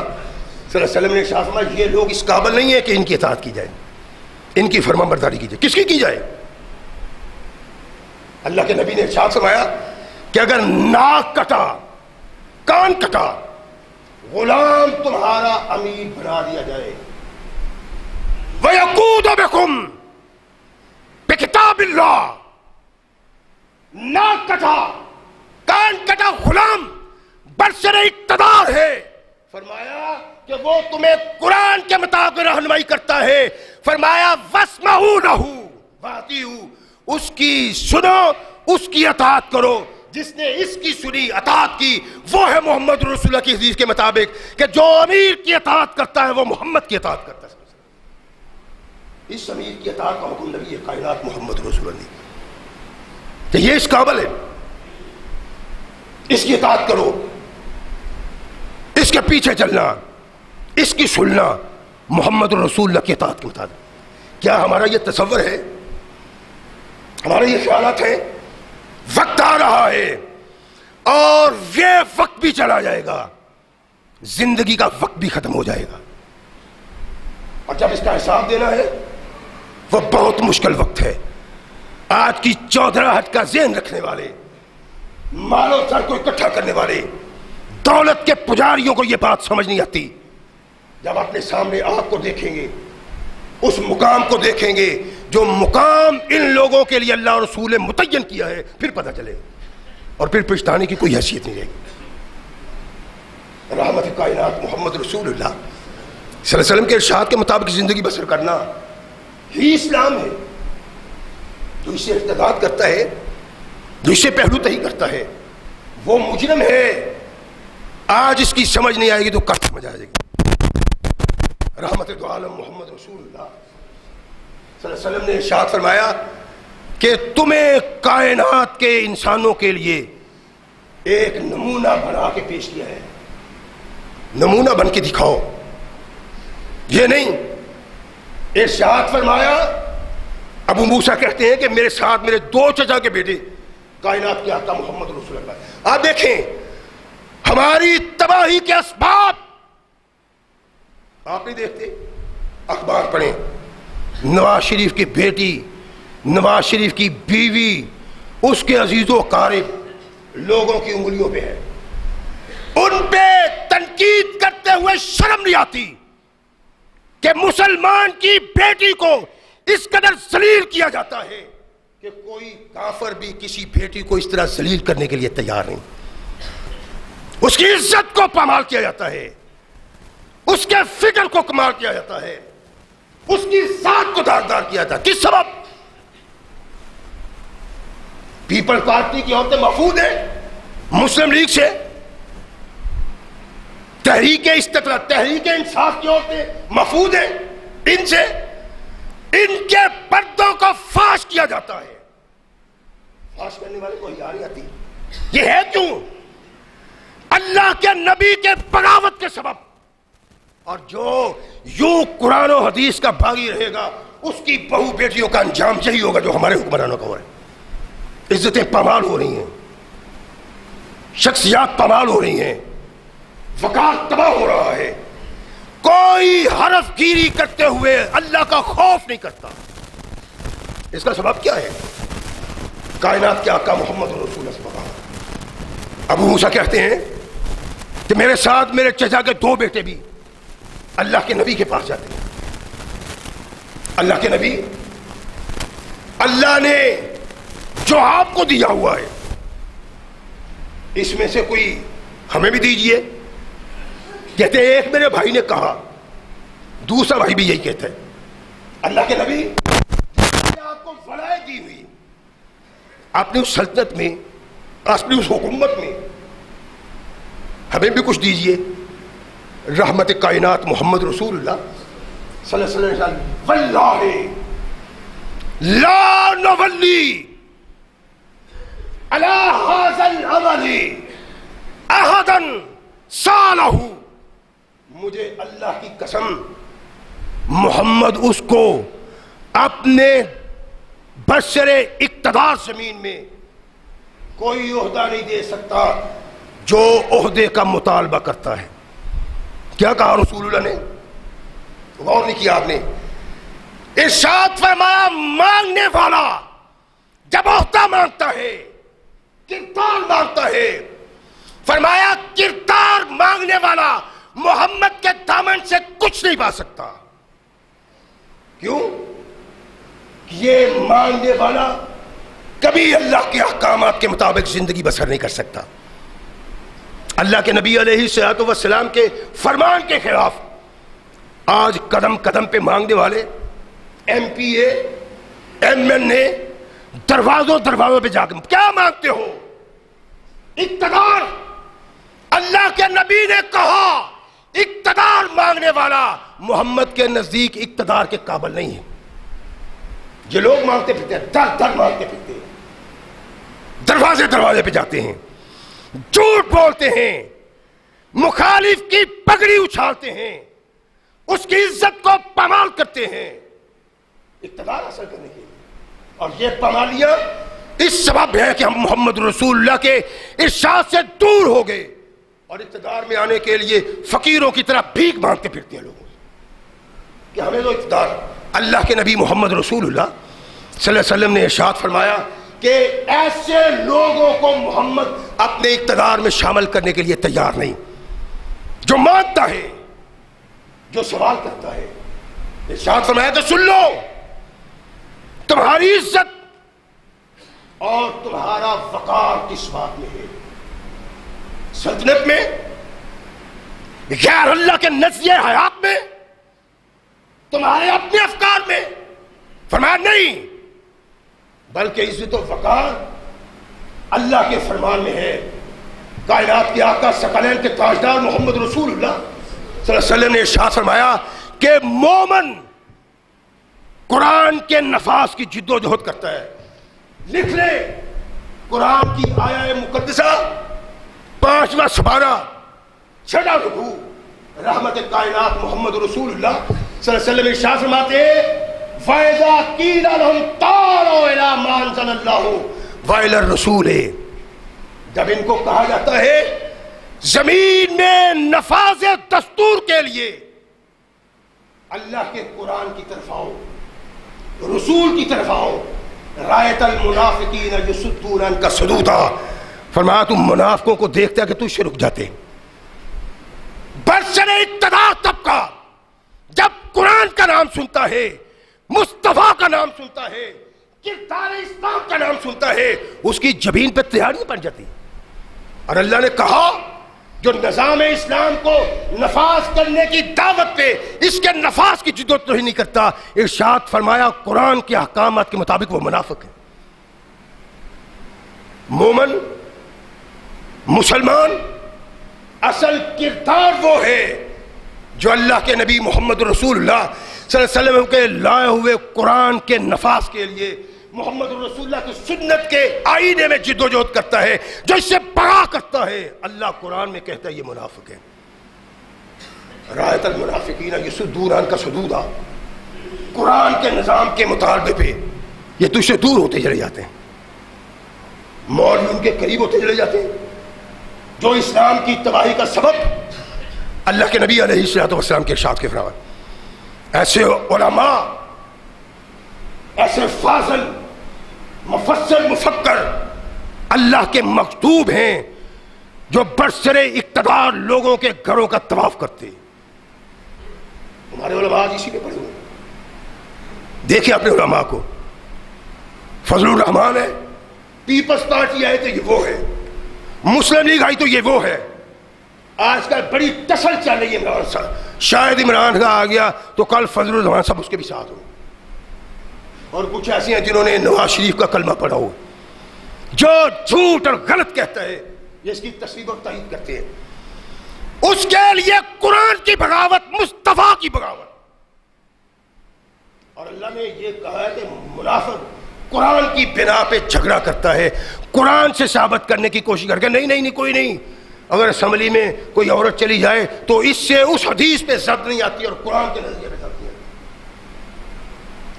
صلی اللہ علیہ وسلم نے ارشاد فرمایا یہ لوگ اس قابل نہیں ہے کہ ان کی اطاعت کی جائے، ان کی فرما برداری کی جائے. کس کی جائے؟ اللہ کے نبی نے ارشاد فرمایا کہ اگر ناک کٹا، کان کٹا، غلام تمہارا امیر بنا دیا جائے، وَيَقُودُ بِكُمْ بِكِتَابِ اللَّهِ، ناک کٹا، کان کٹا، غلام برسر اقتدار ہے، فرمایا کہ وہ تمہیں قرآن کے مطابق رہنمائی کرتا ہے. فرمایا وَاسْمَعُوا لَهُ وَأَطِیعُوا، اس کی سنو، اس کی اطاعت کرو. جس نے اس کی سنی، اطاعت کی، وہ ہے محمد رسول اللہ کی حدیث کے مطابق کہ جو امیر کی اطاعت کرتا ہے وہ محمد کی اطاعت کرتا ہے. اس امیر کی اطاعت کا حکم نبی کائنات محمد رسول اللہ نے کہ یہ اس قابل ہے، اس کی اطاعت کرو، اس کے پیچھے چلنا، اس کی سننا، محمد رسول اللہ کی اطاعت کے مطابق. کیا ہمارا یہ تصور ہے؟ ہمارے یہ خیالات ہیں؟ وقت آ رہا ہے اور یہ وقت بھی چلا جائے گا، زندگی کا وقت بھی ختم ہو جائے گا، اور جب اس کا حساب دینا ہے وہ بہت مشکل وقت ہے. آج کی چودراہٹ کا ذہن رکھنے والے، مال و زر کو اکٹھا کرنے والے، دولت کے پجاریوں کو یہ بات سمجھ نہیں آتی. جب اپنے سامنے آپ کو دیکھیں گے، اس مقام کو دیکھیں گے جو مقام ان لوگوں کے لیے اللہ اور رسول نے متعین کیا ہے، پھر پتہ چلے اور پھر پچھتانے کی کوئی حیثیت نہیں رہے گی. رحمت کائنات محمد رسول اللہ صلی اللہ علیہ وسلم کے ارشاد کے مطابق زندگی بسر کرنا ہی اسلام ہے. جو اسے ارتداد کرتا ہے، جو اسے پہلو تہی کرتا ہے، وہ مجرم ہے. آج اس کی سمجھ نہیں آئے گی تو کب سمجھ آئے گی. رحمت دو عالم محمد رسول اللہ صلی اللہ علیہ وسلم نے ارشاد فرمایا کہ تمہیں کائنات کے انسانوں کے لیے ایک نمونہ بنا کے پیش کیا ہے. نمونہ بن کے دکھاؤ. یہ نہیں، ارشاد فرمایا ابو موسیٰ کہتے ہیں کہ میرے ساتھ میرے دو چچا کے بیٹے کائنات کے آقا محمد رسول اللہ. آپ دیکھیں ہماری تباہی کے اسباب آپ نہیں دیکھتے؟ اخبار پڑھیں، نواز شریف کی بیٹی، نواز شریف کی بیوی، اس کے عزیز و اقارب لوگوں کی انگلیوں پہ ہے. ان پہ تنقید کرتے ہوئے شرم نہیں آتی کہ مسلمان کی بیٹی کو اس قدر ذلیل کیا جاتا ہے کہ کوئی کافر بھی کسی بیٹی کو اس طرح ذلیل کرنے کے لیے تیار نہیں. اس کی عزت کو پامال کیا جاتا ہے، اس کے فکر کو کمال کیا جاتا ہے، اس کی ذات کو داغدار کیا جاتا ہے. کس سبب؟ پیپل پارٹی کی عورتیں محفوظ ہیں مسلم لیگ سے، تحریک استقلال، تحریک انصاف کی عورتیں محفوظ ہیں ان سے. ان کے پردوں کو فاش کیا جاتا ہے. فاش کرنے والے کو حیا نہیں آتی. یہ ہے کیوں؟ اللہ کے نبی کے بغاوت کے سبب. اور جو یوں قرآن و حدیث کا باغی رہے گا اس کی بہو بیٹیوں کا انجام یہی ہوگا جو ہمارے حکمرانوں کا ہو رہا ہے. عزتیں پامال ہو رہی ہیں، شخصیات پامال ہو رہی ہیں، وقار تباہ ہو رہا ہے. کوئی حرف گیری کرتے ہوئے اللہ کا خوف نہیں کرتا. اس کا سبب کیا ہے؟ کائنات کے آقا محمد رسول اللہ صلی اللہ علیہ وسلم. ابو موسیٰ کہتے ہیں کہ میرے ساتھ میرے چچا کے 2 بیٹے بھی اللہ کے نبی کے پاس جاتے ہیں. اللہ کے نبی، اللہ نے جو آپ کو دیا ہوا ہے اس میں سے کوئی ہمیں بھی دیجئے. کہتے ہیں ایک میرے بھائی نے کہا، دوسرا بھائی بھی یہی کہتا ہے. اللہ کے نبی، آپ کو ولایت دی ہوئی اپنی اس سلطنت میں، اپنی اس حکومت میں، ہمیں بھی کچھ دیجئے. رحمت کائنات محمد رسول اللہ صلی اللہ علیہ وسلم، واللہ لا نولی علی ھذا العمل احدا صالح. مجھے اللہ کی قسم محمد اس کو اپنے برسر اقتدار زمین میں کوئی عہدہ نہیں دے سکتا جو عہدے کا مطالبہ کرتا ہے. کیا کہا رسول اللہ نے؟ غور نہیں کیا آپ نے؟ ارشاد فرمایا مانگنے والا جب عہدہ مانگتا ہے، کردار مانگتا ہے، فرمایا کردار مانگنے والا محمد کے دامن سے کچھ نہیں پا سکتا. کیوں؟ یہ مانگنے والا کبھی اللہ کے احکامات کے مطابق زندگی بسر نہیں کر سکتا. اللہ کے نبی علیہ الصلوۃ والسلام کے فرمان کے خلاف آج قدم قدم پہ مانگنے والے ایم پی اے، ایم این اے دروازوں پہ جا کے کیا مانگتے ہو؟ اقتدار. اللہ کے نبی نے کہا اقتدار مانگنے والا محمد کے نزدیک اقتدار کے قابل نہیں ہے. یہ لوگ مانگتے پھرتے ہیں، در در مانگتے پھرتے ہیں، دروازے پہ جاتے ہیں، جھوٹ بولتے ہیں، مخالف کی پگڑی اچھالتے ہیں، اس کی عزت کو پامال کرتے ہیں اقتدار حاصل کرنے کے لیے. اور یہ پامالیاں اس سبب ہے کہ ہم محمد رسول اللہ کے ارشاد سے دور ہو گئے اور اقتدار میں آنے کے لیے فقیروں کی طرح بھیک مانگتے پھرتے ہیں لوگوں کہ ہمیں تو اقتدار. اللہ کے نبی محمد رسول اللہ صلی اللہ علیہ وسلم نے ارشاد فرمایا کہ ایسے لوگوں کو محمد اپنے اقتدار میں شامل کرنے کے لیے تیار نہیں جو مانگتا ہے، جو سوال کرتا ہے. ارشاد فرمایا تو سن لو، تمہاری عزت اور تمہارا وقار کس بات میں ہے؟ سلطنت میں، غیر اللہ کے نظریے حیات میں، تمہارے اپنے افکار میں؟ فرمایا نہیں، بلکہ عزت و وقار اللہ کے فرمان میں ہے. کائنات کے آقا ثقلین کے تاجدار محمد رسول اللہ صلی اللہ علیہ وسلم نے ارشاد فرمایا کہ مومن قرآن کے نفاذ کی جد و جہد کرتا ہے. لکھ لے قرآن کی آیہ مقدسہ 5واں سپارہ 6واں رکوع، رحمت کائنات محمد رسول اللہ صلی اللہ علیہ وسلم ارشاد فرماتے ہیں وَإِذَا قِيلَ لَهُمْ تَعَالَوْا إِلَىٰ مَا أَنزَلَ اللَّهُ وَإِلَى الرَّسُولِ، جب ان کو کہا جاتا ہے زمین میں نفاذ دستور کے لیے اللہ کے قرآن کی طرف آؤ، رسول کی طرف آؤ، رأیت المنافقین یصدون عنک صدودا، فرمایا تم منافقوں کو دیکھتا کہ تجھ سے رک جاتے. برسر اقتدار طبقہ جب قرآن کا نام سنتا ہے، مصطفیٰ کا نام سنتا ہے، کردار اسلام کا نام سنتا ہے، اس کی جبین پہ تیاریاں بن جاتی. اور اللہ نے کہا جو نظام اسلام کو نفاذ کرنے کی دعوت پہ اس کے نفاذ کی جدوجہد نہیں کرتا، ارشاد فرمایا قرآن کے احکامات کے مطابق وہ منافق ہے. مومن مسلمان اصل کردار وہ ہے جو اللہ کے نبی محمد رسول اللہ صلی اللہ علیہ وسلم کے لائے ہوئے قرآن کے نفاذ کے لیے محمد رسول اللہ کی سنت کے آئینے میں جد و جہد کرتا ہے، جو اس سے بڑا کرتا ہے. اللہ قرآن میں کہتا ہے یہ منافق ہے. رأیت المنافقین یصدون عنک صدودا، قرآن کے نظام کے مطالبے پہ یہ تجھ سے دور ہوتے چلے جاتے ہیں، مولوی ان کے قریب ہوتے چلے جاتے ہیں، جو اسلام کی تباہی کا سبب اللہ کے نبی علیہ الصلوۃ والسلام کے ارشاد کے فرمان. ایسے علماء، ایسے فاضل مفسر مفکر اللہ کے مکتوب ہیں جو برسر اقتدار لوگوں کے گھروں کا طواف کرتے ہیں. ہمارے علماء آج اسی میں پڑھے ہوئے. دیکھیں اپنے علماء کو، فضل الرحمان ہے، پیپلز پارٹی آئے تو یہ وہ ہے، مسلم لیگ آئی تو یہ وہ ہے. آج کل بڑی ٹسل چل رہی ہے عمران صاحب، شاید عمران کا آ گیا تو کل فضل الرحمان صاحب اس کے بھی ساتھ ہوں. اور کچھ ایسے ہیں جنہوں نے نواز شریف کا کلمہ پڑھا ہو، جو جھوٹ اور غلط کہتا ہے یہ اس کی تصویب اور تائید کرتے ہیں. اس کے لیے قرآن کی بغاوت، مصطفیٰ کی بغاوت. اور اللہ نے یہ کہا ہے کہ منافق قرآن کی بنا پہ جھگڑا کرتا ہے، قرآن سے ثابت کرنے کی کوشش کر کے نہیں کوئی نہیں. اگر اسمبلی میں کوئی عورت چلی جائے تو اس سے اس حدیث پہ زد نہیں آتی اور قرآن کے نظریے پہ زد نہیں آتی.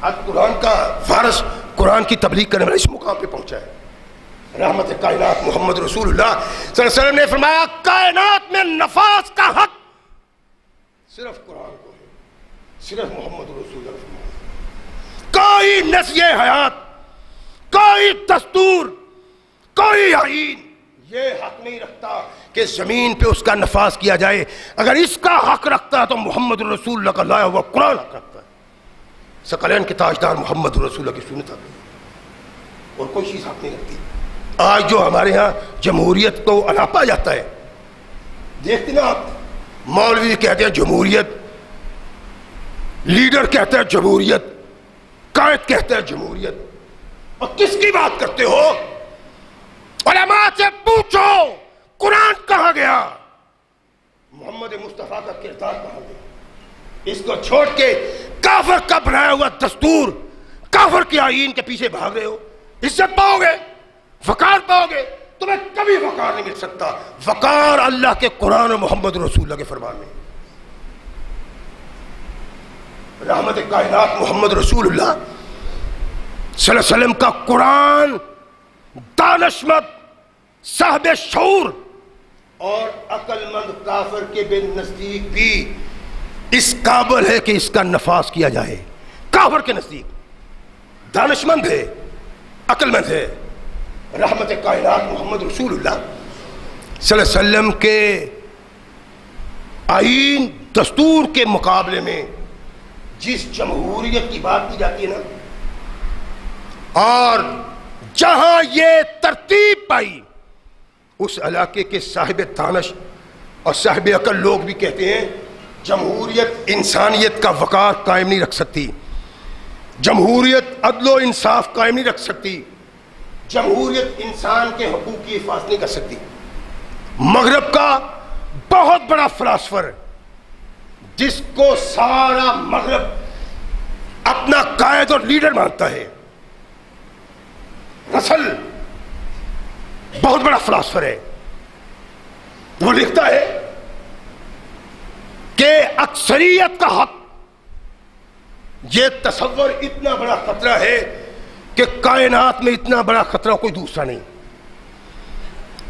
آج قرآن کا وارث قرآن کی تبلیغ کرنے والا اس مقام پہ پہنچا ہے. رحمت کائنات محمد رسول اللہ صلی اللہ علیہ وسلم نے فرمایا کائنات میں نفاذ کا حق صرف قرآن کو ہے، صرف محمد رسول اللہ فرمایا. کوئی نظریہ حیات، کوئی دستور، کوئی آئین یہ حق نہیں رکھتا کہ زمین پہ اس کا نفاذ کیا جائے. اگر اس کا حق رکھتا ہے تو محمد رسول اللہ کا لایا ہوا قرآن حق رکھتا ہے. ثقلین کے تاجدار محمد رسول اللہ کی سنت حق، اور کوئی چیز حق نہیں رکھتی. آج جو ہمارے ہاں جمہوریت کو الاپا جاتا ہے، دیکھتے نا آپ، مولوی کہتے ہیں جمہوریت، لیڈر کہتا ہے جمہوریت، قائد کہتا ہے جمہوریت. اور کس کی بات کرتے ہو؟ علماء سے پوچھو قرآن کہاں گیا، محمد مصطفیٰ کا کردار کہاں گیا. اس کو چھوڑ کے کافر کا بنایا ہوا دستور، کافر کے آئین کے پیچھے بھاگ رہے ہو. عزت پاؤ گے، وقار پاؤ گے، تمہیں کبھی وقار نہیں مل سکتا. وقار اللہ کے قرآن اور محمد رسول اللہ کے فرمان میں. رحمت کائنات محمد رسول اللہ صلی اللہ علیہ وسلم کا قرآن دانشمند، صاحب شعور اور عقل مند کافر کے بے نزدیک بھی اس قابل ہے کہ اس کا نفاذ کیا جائے. کافر کے نزدیک دانشمند ہے، عقل مند ہے. رحمت کائنات محمد رسول اللہ صلی اللہ علیہ وسلم کے آئین دستور کے مقابلے میں جس جمہوریت کی بات کی جاتی ہے نا، اور جہاں یہ ترتیب پائی، اس علاقے کے صاحب دانش اور صاحب عقل لوگ بھی کہتے ہیں جمہوریت انسانیت کا وقار قائم نہیں رکھ سکتی، جمہوریت عدل و انصاف قائم نہیں رکھ سکتی، جمہوریت انسان کے حقوق کی حفاظت نہیں کر سکتی. مغرب کا بہت بڑا فلاسفر جس کو سارا مغرب اپنا قائد اور لیڈر مانتا ہے، رسل بہت بڑا فلاسفر ہے. وہ لکھتا ہے کہ اکثریت کا حق، یہ تصور اتنا بڑا خطرہ ہے کہ کائنات میں اتنا بڑا خطرہ کوئی دوسرا نہیں،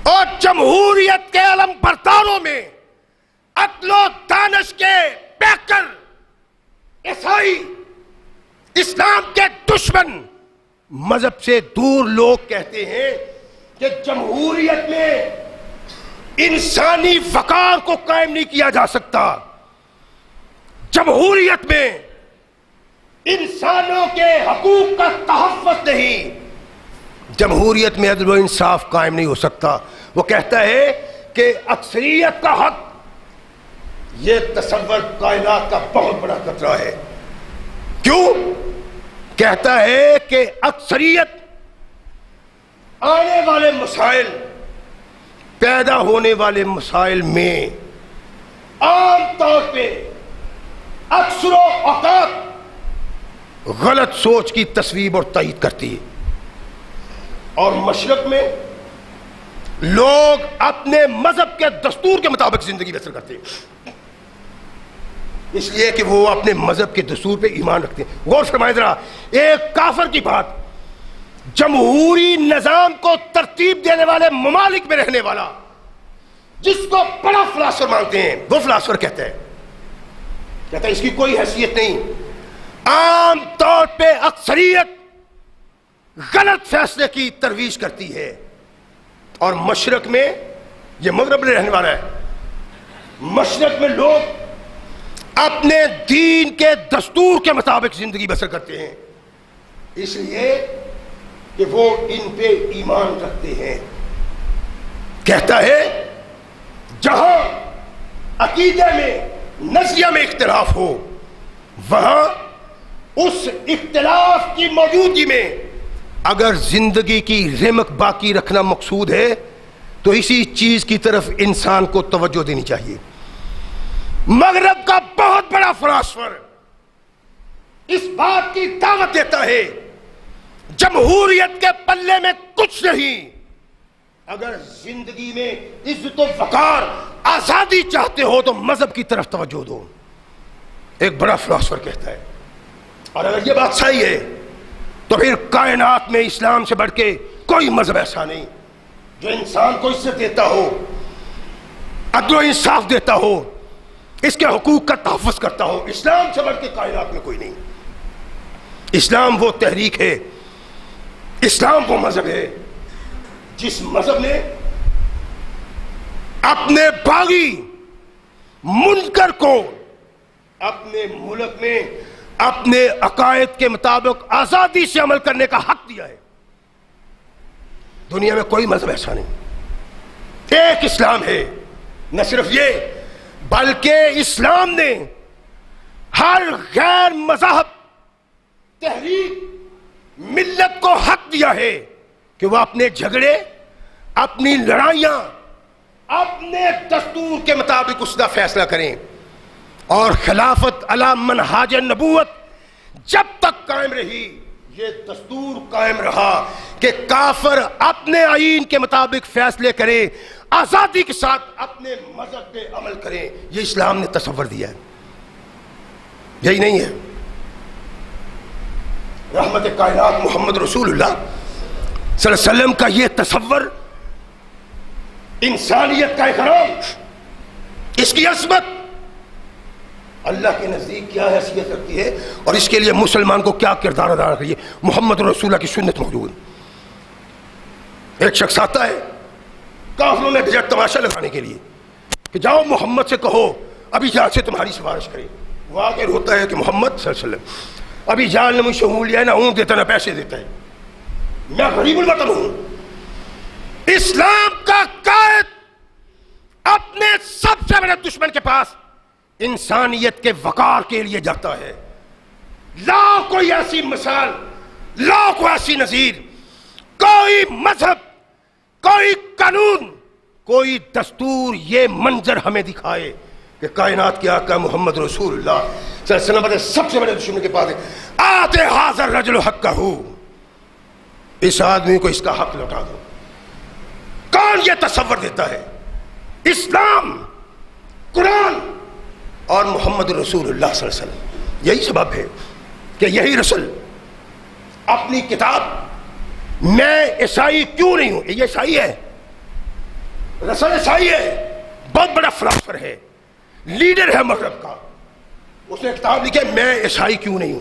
اور جمہوریت کے علم برداروں میں عقل و دانش کے پیکر عیسائی، اسلام کے دشمن، مذہب سے دور لوگ کہتے ہیں کہ جمہوریت میں انسانی وقار کو قائم نہیں کیا جا سکتا، جمہوریت میں انسانوں کے حقوق کا تحفظ نہیں، جمہوریت میں عدل و انصاف قائم نہیں ہو سکتا۔ وہ کہتا ہے کہ اکثریت کا حق، یہ تصور کائنات کا بہت بڑا خطرہ ہے۔ کیوں؟ کہتا ہے کہ اکثریت آنے والے مسائل، پیدا ہونے والے مسائل میں عام طور پہ اکثر و اوقات غلط سوچ کی تصویب اور تائید کرتی ہے، اور مشرق میں لوگ اپنے مذہب کے دستور کے مطابق زندگی بسر کرتے ہیں، اس لیے کہ وہ اپنے مذہب کے دستور پہ ایمان رکھتے ہیں۔ غور فرمائیں ذرا، ایک کافر کی بات، جمہوری نظام کو ترتیب دینے والے ممالک میں رہنے والا، جس کو بڑا فلاسفر مانتے ہیں، وہ فلاسفر کہتا ہے اس کی کوئی حیثیت نہیں، عام طور پہ اکثریت غلط فیصلے کی ترویج کرتی ہے، اور مشرق میں، یہ مغرب میں رہنے والا ہے، مشرق میں لوگ اپنے دین کے دستور کے مطابق زندگی بسر کرتے ہیں، اس لیے کہ وہ ان پہ ایمان رکھتے ہیں۔ کہتا ہے جہاں عقیدے میں، نظریہ میں اختلاف ہو، وہاں اس اختلاف کی موجودگی میں اگر زندگی کی رمق باقی رکھنا مقصود ہے تو اسی چیز کی طرف انسان کو توجہ دینی چاہیے۔ مغرب کا بہت بڑا فلاسفر اس بات کی دعوت دیتا ہے جمہوریت کے پلے میں کچھ نہیں، اگر زندگی میں عزت و وقار، آزادی چاہتے ہو تو مذہب کی طرف توجہ دو، ایک بڑا فلاسفر کہتا ہے۔ اور اگر یہ بات صحیح ہے تو پھر کائنات میں اسلام سے بڑھ کے کوئی مذہب ایسا نہیں جو انسان کو عزت دیتا ہو، عدل و انصاف دیتا ہو، اس کے حقوق کا تحفظ کرتا ہو۔ اسلام سے بڑھ کے کائنات میں کوئی نہیں۔ اسلام وہ تحریک ہے، اسلام وہ مذہب ہے جس مذہب نے اپنے باغی منکر کو اپنے ملک میں اپنے عقائد کے مطابق آزادی سے عمل کرنے کا حق دیا ہے۔ دنیا میں کوئی مذہب ایسا نہیں، ایک اسلام ہے۔ نہ صرف یہ بلکہ اسلام نے ہر غیر مذہب تحریک ملت کو حق دیا ہے کہ وہ اپنے جھگڑے، اپنی لڑائیاں اپنے دستور کے مطابق اس کا فیصلہ کریں، اور خلافت علی منہاج نبوت جب تک قائم رہی، یہ دستور قائم رہا کہ کافر اپنے آئین کے مطابق فیصلے کرے، آزادی کے ساتھ اپنے مذہب پہ عمل کریں۔ یہ اسلام نے تصور دیا ہے، یہی نہیں ہے؟ رحمت کائنات محمد رسول اللہ صلی اللہ علیہ وسلم کا یہ تصور، انسانیت کا احترام، اس کی عظمت اللہ کے نزدیک کیا حیثیت رکھتی ہے، اور اس کے لیے مسلمان کو کیا کردار ادا کرنا چاہیے۔ محمد رسول اللہ کی سنت موجود۔ ایک شخص آتا ہے کافروں نے بھیجا تماشا لگانے کے لیے کہ جاؤ محمد سے کہو ابھی جہاں سے تمہاری سفارش کرے۔ وہ آ کے روتا ہے کہ محمد صلی اللہ علیہ وسلم ابھی جان نے مجھ سے اونٹ لیا ہے، نہ اونٹ دیتا نہ پیسے دیتا ہے، میں غریب الوطن ہوں۔ اسلام کا قائد اپنے سب سے بڑے دشمن کے پاس انسانیت کے وقار کے لیے جاتا ہے۔ لاؤ کوئی ایسی مثال، لاؤ کوئی ایسی نظیر، کوئی مذہب، کوئی قانون، کوئی دستور یہ منظر ہمیں دکھائے کہ کائنات کے آقا محمد رسول اللہ صلی اللہ علیہ وسلم سب سے بڑے دشمن کے پاس ہے، آتے حاضر رجل حق کا ہو، اس آدمی کو اس کا حق لوٹا دو۔ کون یہ تصور دیتا ہے؟ اسلام، قرآن اور محمد رسول اللہ صلی اللہ علیہ وسلم۔ یہی سبب ہے کہ یہی رسول اپنی کتاب میں عیسائی کیوں نہیں ہوں، یہ عیسائی ہے، رسل عیسائی ہے، بہت بڑا فلاسفر ہے، لیڈر ہے مغرب کا، اس نے کتاب لکھی ہے میں عیسائی کیوں نہیں ہوں۔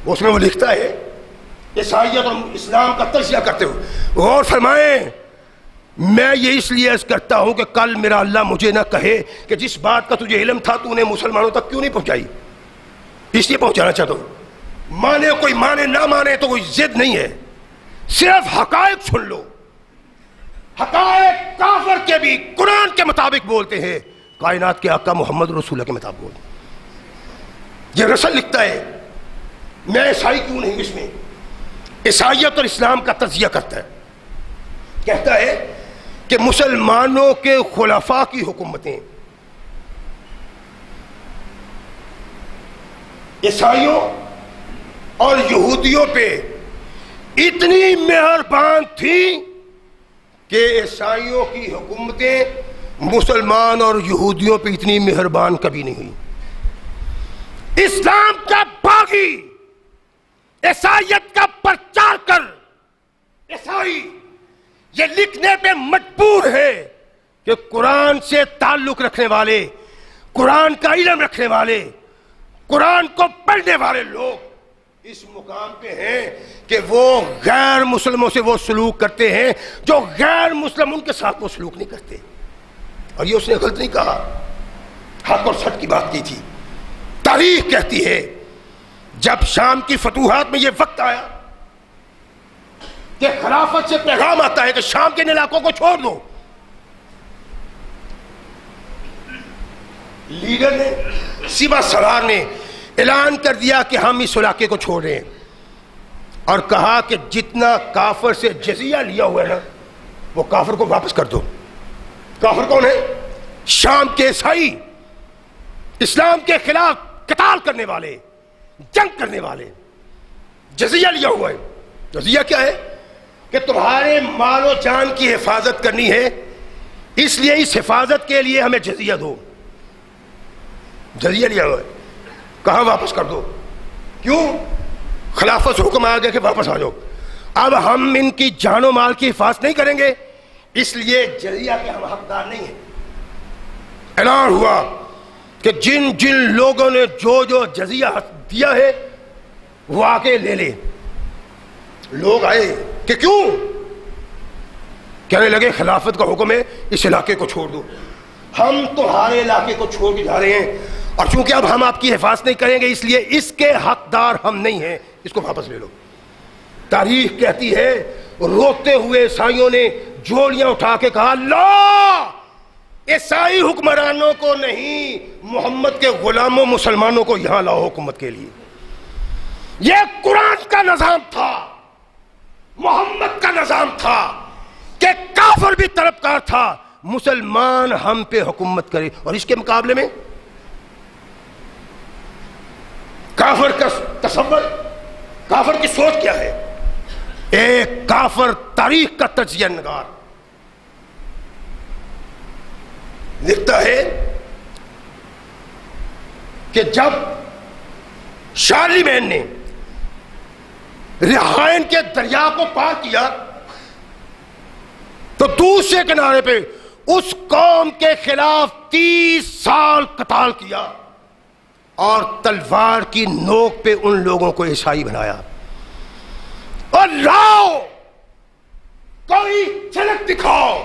اس میں وہ لکھتا ہے عیسائیت اور اسلام کا تجزیہ کرتے ہوئے، غور فرمائیں، میں یہ اس لیے عرض کرتا ہوں کہ کل میرا اللہ مجھے نہ کہے کہ جس بات کا تجھے علم تھا تو نے مسلمانوں تک کیوں نہیں پہنچائی، اس لیے پہنچانا چاہتا ہوں۔ مانے کوئی مانے نہ مانے تو کوئی ضد نہیں ہے، صرف حقائق سن لو۔ حقائق کافر کے بھی قرآن کے مطابق بولتے ہیں، کائنات کے آقا محمد رسول اللہ کے مطابق بولتے ہیں۔ یہ رسل لکھتا ہے میں عیسائی کیوں نہیں، اس میں عیسائیت اور اسلام کا تجزیہ کرتا ہے، کہتا ہے کہ مسلمانوں کے خلفاء کی حکومتیں عیسائیوں اور یہودیوں پہ اتنی مہربان تھیں کہ عیسائیوں کی حکومتیں مسلمان اور یہودیوں پہ اتنی مہربان کبھی نہیں ہوئی۔ اسلام کا باغی عیسائیت کا پرچار کر عیسائی یہ لکھنے پہ مجبور ہے کہ قرآن سے تعلق رکھنے والے، قرآن کا علم رکھنے والے، قرآن کو پڑھنے والے لوگ اس مقام پہ ہیں کہ وہ غیر مسلموں سے وہ سلوک کرتے ہیں جو غیر مسلم ان کے ساتھ وہ سلوک نہیں کرتے۔ اور یہ اس نے غلط نہیں کہا، حق اور سچ کی بات کی تھی۔ تاریخ کہتی ہے جب شام کی فتوحات میں یہ وقت آیا کہ خلافت سے پیغام آتا ہے کہ شام کے علاقوں کو چھوڑ دو، لیڈر نے، سیبا سالار نے اعلان کر دیا کہ ہم اس علاقے کو چھوڑ رہے ہیں، اور کہا کہ جتنا کافر سے جزیہ لیا ہوا ہے نا وہ کافر کو واپس کر دو۔ کافر کون ہے؟ شام کے عیسائی، اسلام کے خلاف قتال کرنے والے، جنگ کرنے والے، جزیہ لیا ہوا ہے۔ جزیہ کیا ہے؟ کہ تمہارے مال و جان کی حفاظت کرنی ہے، اس لیے اس حفاظت کے لیے ہمیں جزیہ دو۔ جزیہ لیا ہوا ہے، کہاں واپس کر دو؟ کیوں؟ خلافت سے حکم آ گیا کہ واپس آ جاؤ، اب ہم ان کی جان و مال کی حفاظت نہیں کریں گے، اس لیے جزیہ کے ہم حقدار نہیں ہیں۔ اعلان ہوا کہ جن جن لوگوں نے جو جو جزیہ دیا ہے وہ آ کے لے لے۔ لوگ آئے کہ کیوں؟ کہنے لگے خلافت کا حکم ہے اس علاقے کو چھوڑ دو، ہم تمہارے علاقے کو چھوڑ کے جا رہے ہیں، اور چونکہ اب ہم آپ کی حفاظت نہیں کریں گے اس لیے اس کے حقدار ہم نہیں ہیں، اس کو واپس لے لو۔ تاریخ کہتی ہے روتے ہوئے عیسائیوں نے جوڑیاں اٹھا کے کہا لا، عیسائی حکمرانوں کو نہیں، محمد کے غلاموں مسلمانوں کو یہاں لاؤ حکومت کے لیے۔ یہ قرآن کا نظام تھا، محمد کا نظام تھا کہ کافر بھی طلبکار تھا مسلمان ہم پہ حکومت کرے، اور اس کے مقابلے میں کافر کا تصور، کافر کی سوچ کیا ہے؟ ایک کافر تاریخ کا تجزیہ نگار لکھتا ہے کہ جب شارلیمین نے رہائن کے دریا کو پار کیا تو دوسرے کنارے پہ اس قوم کے خلاف 30 سال قتال کیا اور تلوار کی نوک پہ ان لوگوں کو عیسائی بنایا۔ اور لاؤ کوئی جھلک دکھاؤ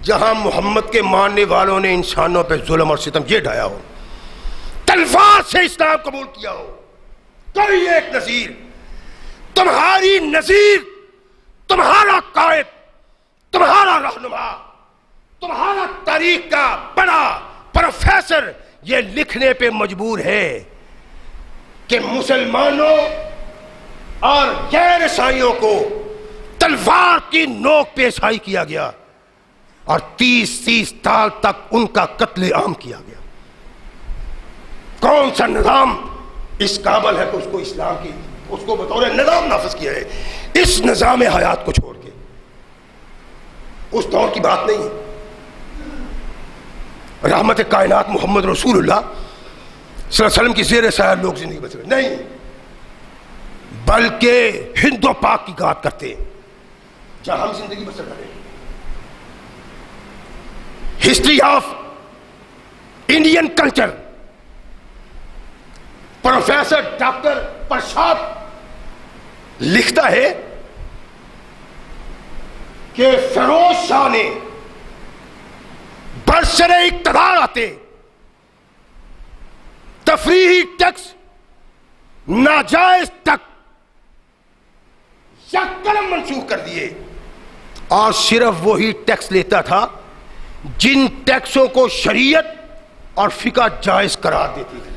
جہاں محمد کے ماننے والوں نے انسانوں پہ ظلم اور ستم یہ ڈھایا ہو، تلوار سے اسلام قبول کیا ہو، کوئی ایک نذیر، تمہاری نذیر، تمہارا قائد، تمہارا رہنما، تمہارا تاریخ کا بڑا پروفیسر یہ لکھنے پہ مجبور ہے کہ مسلمانوں اور غیر عیسائیوں کو تلوار کی نوک پہ عیسائی کیا گیا اور 30 سال تک ان کا قتل عام کیا گیا۔ کون سا نظام اس قابل ہے کہ اس کو اسلام کی، اس کو بطور نظام نافذ کیا ہے؟ اس نظام حیات کو چھوڑ کے اس دور کی بات نہیں ہے۔ رحمت کائنات محمد رسول اللہ صلی اللہ علیہ وسلم کی زیر سایہ لوگ زندگی بسر نہیں، بلکہ ہند و پاک کی بات کرتے ہیں جہاں ہم زندگی بسر کریں. History of Indian culture professor doctor Prasad لکھتا ہے کہ فیروز شاہ نے برسر اقتدار آتے تفریحی ٹیکس ناجائز تک یک قلم منسوخ کر دیے، اور صرف وہی ٹیکس لیتا تھا جن ٹیکسوں کو شریعت اور فقہ جائز قرار دیتی تھی.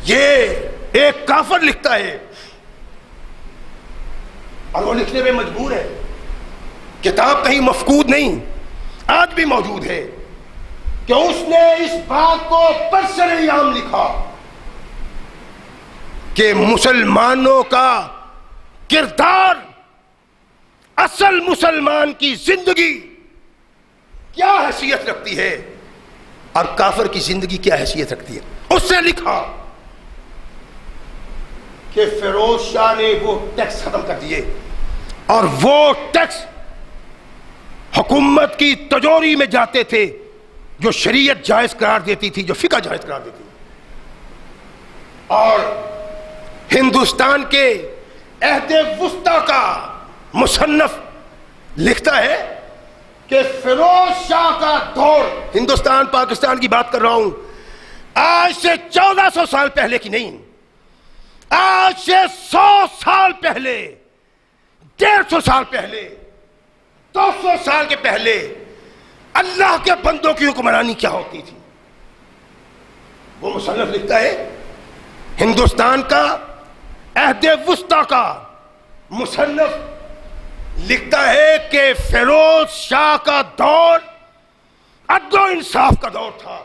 یہ ایک کافر لکھتا ہے اور وہ لکھنے میں مجبور ہے. کتاب کہیں مفقود نہیں، آج بھی موجود ہے کہ اس نے اس بات کو برسر عام لکھا کہ مسلمانوں کا کردار اصل مسلمان کی زندگی کیا حیثیت رکھتی ہے اور کافر کی زندگی کیا حیثیت رکھتی ہے. اس نے لکھا کہ فیروز شاہ نے وہ ٹیکس ختم کر دیے، اور وہ ٹیکس حکومت کی تجوری میں جاتے تھے جو شریعت جائز قرار دیتی تھی، جو فقہ جائز قرار دیتی تھی. اور ہندوستان کے عہد وسطیٰ کا مصنف لکھتا ہے کہ فیروز شاہ کا دور، ہندوستان پاکستان کی بات کر رہا ہوں، آج سے 1400 سال پہلے کی نہیں، آج سے 100 سال پہلے، 150 سال پہلے، 200 سال کے پہلے اللہ کے بندوں کی حکمرانی کیا ہوتی تھی. وہ مصنف لکھتا ہے ہندوستان کا عہد وسطیٰ کا مصنف لکھتا ہے کہ فیروز شاہ کا دور عدل و انصاف کا دور تھا،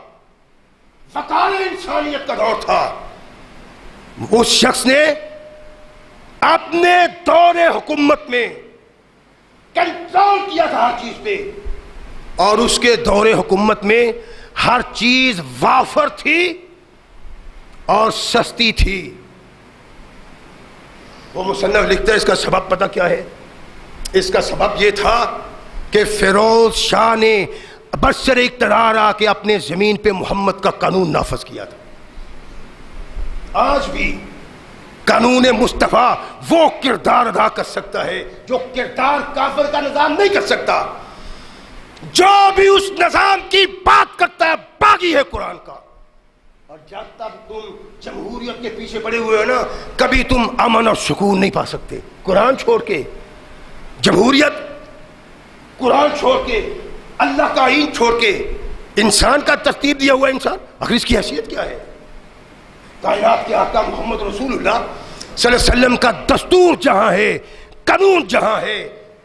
وقار انسانیت کا دور تھا. اس شخص نے اپنے دور حکومت میں کنٹرول کیا تھا ہر چیز پہ، اور اس کے دور حکومت میں ہر چیز وافر تھی اور سستی تھی. وہ مصنف لکھتا ہے اس کا سبب پتہ کیا ہے؟ اس کا سبب یہ تھا کہ فیروز شاہ نے برسر اقتدار آ کے اپنے زمین پہ محمد کا قانون نافذ کیا تھا. آج بھی قانون مصطفیٰ وہ کردار ادا کر سکتا ہے جو کردار کافر کا نظام نہیں کر سکتا. جو بھی اس نظام کی بات کرتا ہے باغی ہے قرآن کا. اور جب تک تم جمہوریت کے پیچھے پڑے ہوئے ہو نا، کبھی تم امن اور سکون نہیں پا سکتے. قرآن چھوڑ کے، جمہوریت، قرآن چھوڑ کے، اللہ کا آئین چھوڑ کے، انسان کا ترتیب دیا ہوا انسان، آخر اس کی حیثیت کیا ہے؟ کائنات کے آقا محمد رسول اللہ صلی اللہ علیہ وسلم کا دستور جہاں ہے، قانون جہاں ہے،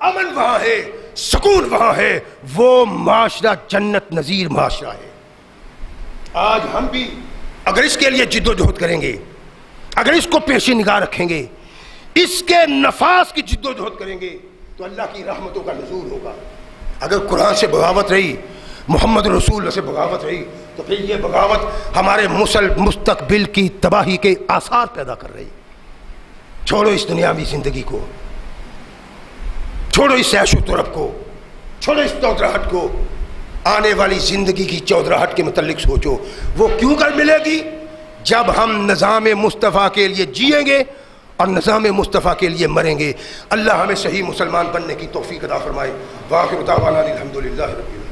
امن وہاں ہے، سکون وہاں ہے، وہ معاشرہ جنت نظیر معاشرہ ہے. آج ہم بھی اگر اس کے لیے جد و جہد کریں گے، اگر اس کو پیش نگاہ رکھیں گے، اس کے نفاذ کی جد و جہد کریں گے، تو اللہ کی رحمتوں کا نزول ہوگا. اگر قرآن سے بغاوت رہی، محمد رسول اللہ سے بغاوت رہی، تو پھر یہ بغاوت ہمارے مستقبل کی تباہی کے آثار پیدا کر رہی. چھوڑو اس دنیاوی زندگی کو، چھوڑو اس عیش و طرب کو، چھوڑو اس چودراہٹ کو. آنے والی زندگی کی چودراہٹ کے متعلق سوچو. وہ کیوں کر ملے گی؟ جب ہم نظام مصطفیٰ کے لیے جیئیں گے اور نظام مصطفیٰ کے لیے مریں گے. اللہ ہمیں صحیح مسلمان بننے کی توفیق عطا فرمائے. وآخر دعوانا الحمدللہ رب العالمین.